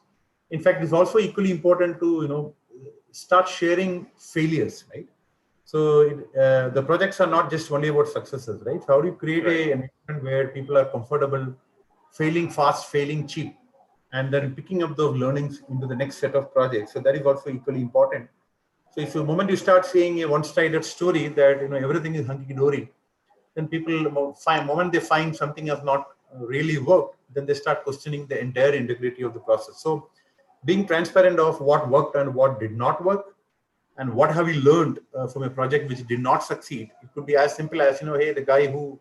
In fact, it's also equally important to start sharing failures, right? So the projects are not just only about successes, right? So how do you create an environment where people are comfortable failing fast, failing cheap, and then picking up those learnings into the next set of projects? So that is also equally important. So if the moment you start saying a one-sided story that everything is hunky-dory, then people moment they find something has not really worked, then they start questioning the entire integrity of the process. So being transparent of what worked and what did not work, and what have we learned from a project which did not succeed. It could be as simple as hey, the guy who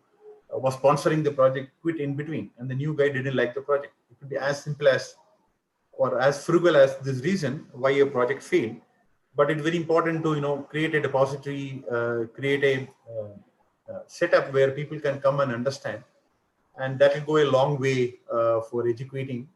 was sponsoring the project quit in between, and the new guy didn't like the project. It could be as simple as or as frugal as this reason why your project failed. But it's very important to create a depository, create a setup where people can come and understand, and that will go a long way for educating.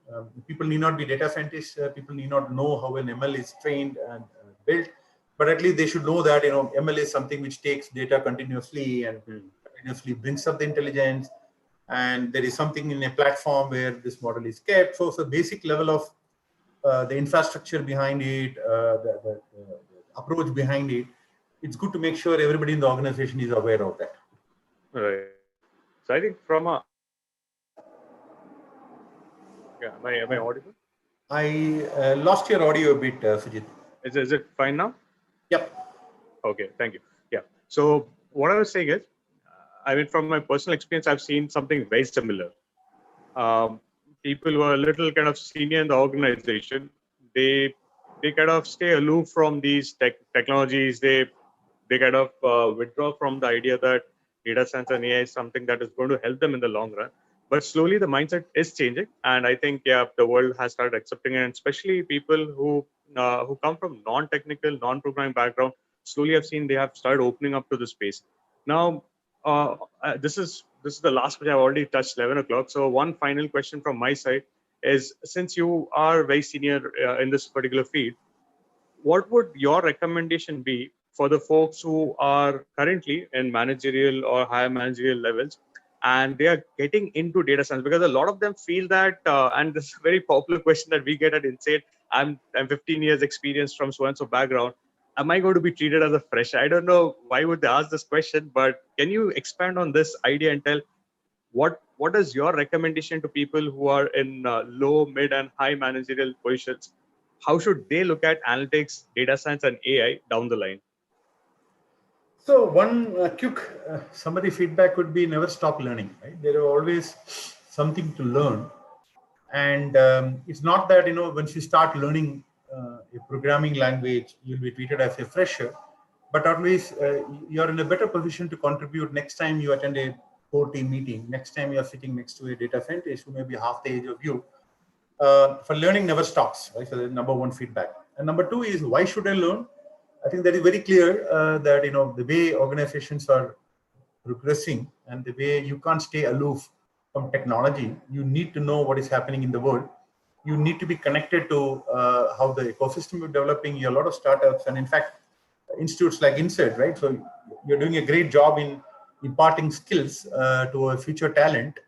People need not be data scientists. People need not know how an ML is trained and built, but at least they should know that ML is something which takes data continuously and continuously brings up the intelligence, and there is something in a platform where this model is kept. So basic level of the infrastructure behind it, the approach behind it. It's good to make sure everybody in the organization is aware of that. Right. So I think from a am I audible? I lost your audio a bit, Sujit. Is it fine now? Yep. Okay, thank you. Yeah. So what I was saying is, I mean, from my personal experience, I've seen something very similar. People who are a little kind of senior in the organization, they kind of stay aloof from these technologies. They kind of withdraw from the idea that data science and AI is something that is going to help them in the long run. But slowly the mindset is changing, and I think the world has started accepting it, and especially people who who come from non-technical, non-programming background, slowly I've seen they have started opening up to the space. Now, this is the last which I've already touched 11 o'clock. So one final question from my side is, since you are very senior in this particular field, what would your recommendation be for the folks who are currently in managerial or higher managerial levels and they are getting into data science? Because a lot of them feel that, and this is a very popular question that we get at INSAID, I'm 15 years experience from so and so background. Am I going to be treated as a fresher? I don't know why would they ask this question, but can you expand on this idea and tell what is your recommendation to people who are in low, mid, and high managerial positions? How should they look at analytics, data science, and AI down the line? So one quick summary feedback would be never stop learning. Right? There is always something to learn, and it's not that once you start learning a programming language, you'll be treated as a fresher, but always you're in a better position to contribute next time you attend a core team meeting. Next time you're sitting next to a data scientist who may be half the age of you. For learning never stops. Right? So that's number one feedback. And number two is, why should I learn? I think that is very clear that the way organizations are progressing and the way you can't stay aloof from technology, you need to know what is happening in the world. You need to be connected to how the ecosystem is developing. You have a lot of startups, and in fact, institutes like INSAID, right? So you're doing a great job in imparting skills to a future talent.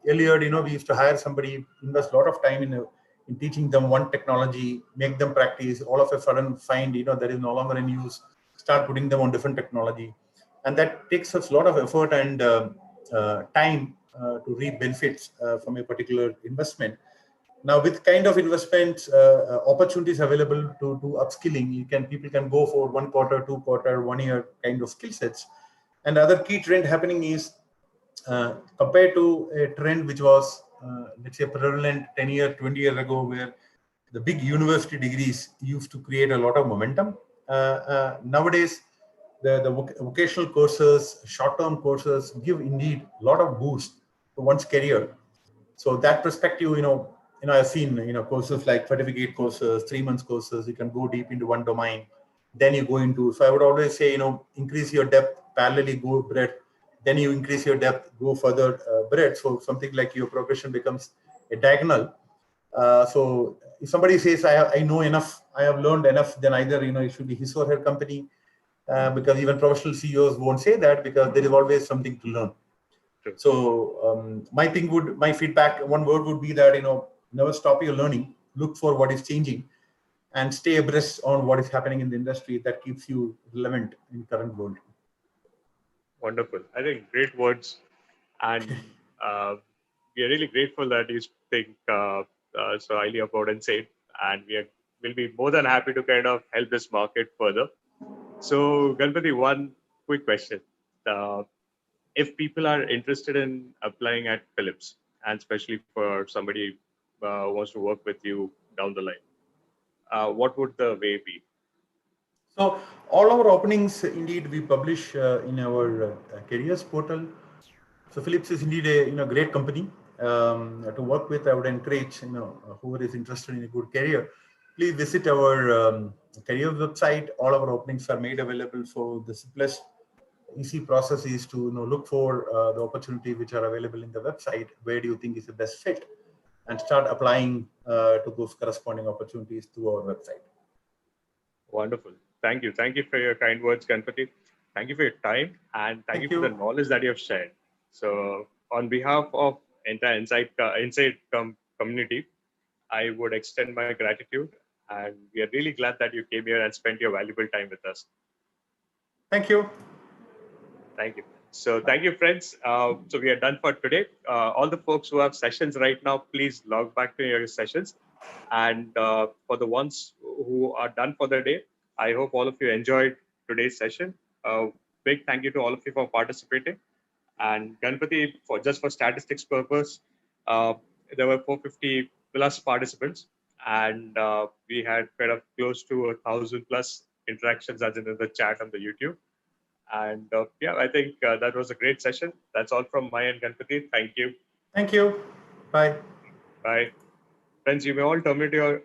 Earlier, we used to hire somebody, invest a lot of time in teaching them one technology, make them practice. All of a sudden, find that is no longer in use. Start putting them on different technology, and that takes us a lot of effort and time to reap benefits from a particular investment. Now, with kind of investments, opportunities available to do upskilling, people can go for 1 quarter, 2 quarter, 1 year kind of skill sets. And the other key trend happening is compared to a trend which was, let's say, prevalent 10 years, 20 years ago, where the big university degrees used to create a lot of momentum. Nowadays, the vocational courses, short-term courses give indeed a lot of boost to one's career. So that perspective, I've seen, courses like certificate courses, 3 months courses, you can go deep into one domain, then you go into, so I would always say, increase your depth, parallelly go breadth, then you increase your depth, go further breadth. So something like your progression becomes a diagonal. So if somebody says, I know enough, I have learned enough, then either, it should be his or her company, because even professional CEOs won't say that, because there is always something to learn. So my feedback, one word would be that, never stop your learning, look for what is changing, and stay abreast on what is happening in the industry. That keeps you relevant in current world. Wonderful. I think great words. And we are really grateful that you think so highly about INSAID. And will be more than happy to kind of help this market further. So, Ganapathy, one quick question. If people are interested in applying at Philips, and especially for somebody who wants to work with you down the line, what would the way be? So all our openings, indeed, we publish in our careers portal. So Philips is indeed a great company to work with. I would encourage whoever is interested in a good career, please visit our career website. All our openings are made available. So the simplest easy process is to look for the opportunity which are available in the website. Where do you think is the best fit, and start applying to those corresponding opportunities through our website. Wonderful. Thank you. Thank you for your kind words, Ganapathy. Thank you for your time, and thank you for the knowledge that you have shared. So, on behalf of entire INSAID community, I would extend my gratitude, and we are really glad that you came here and spent your valuable time with us. Thank you. Thank you. So thank you, friends. So we are done for today. All the folks who have sessions right now, please log back to your sessions. And for the ones who are done for the day, I hope all of you enjoyed today's session. Big thank you to all of you for participating. And Ganapathy, for statistics purpose, there were 450 plus participants, and we had kind of close to 1,000 plus interactions as in the chat on the YouTube. And yeah, I think that was a great session. That's all from my end, Ganapathy. Thank you. Thank you. Bye. Bye. Friends, you may all terminate your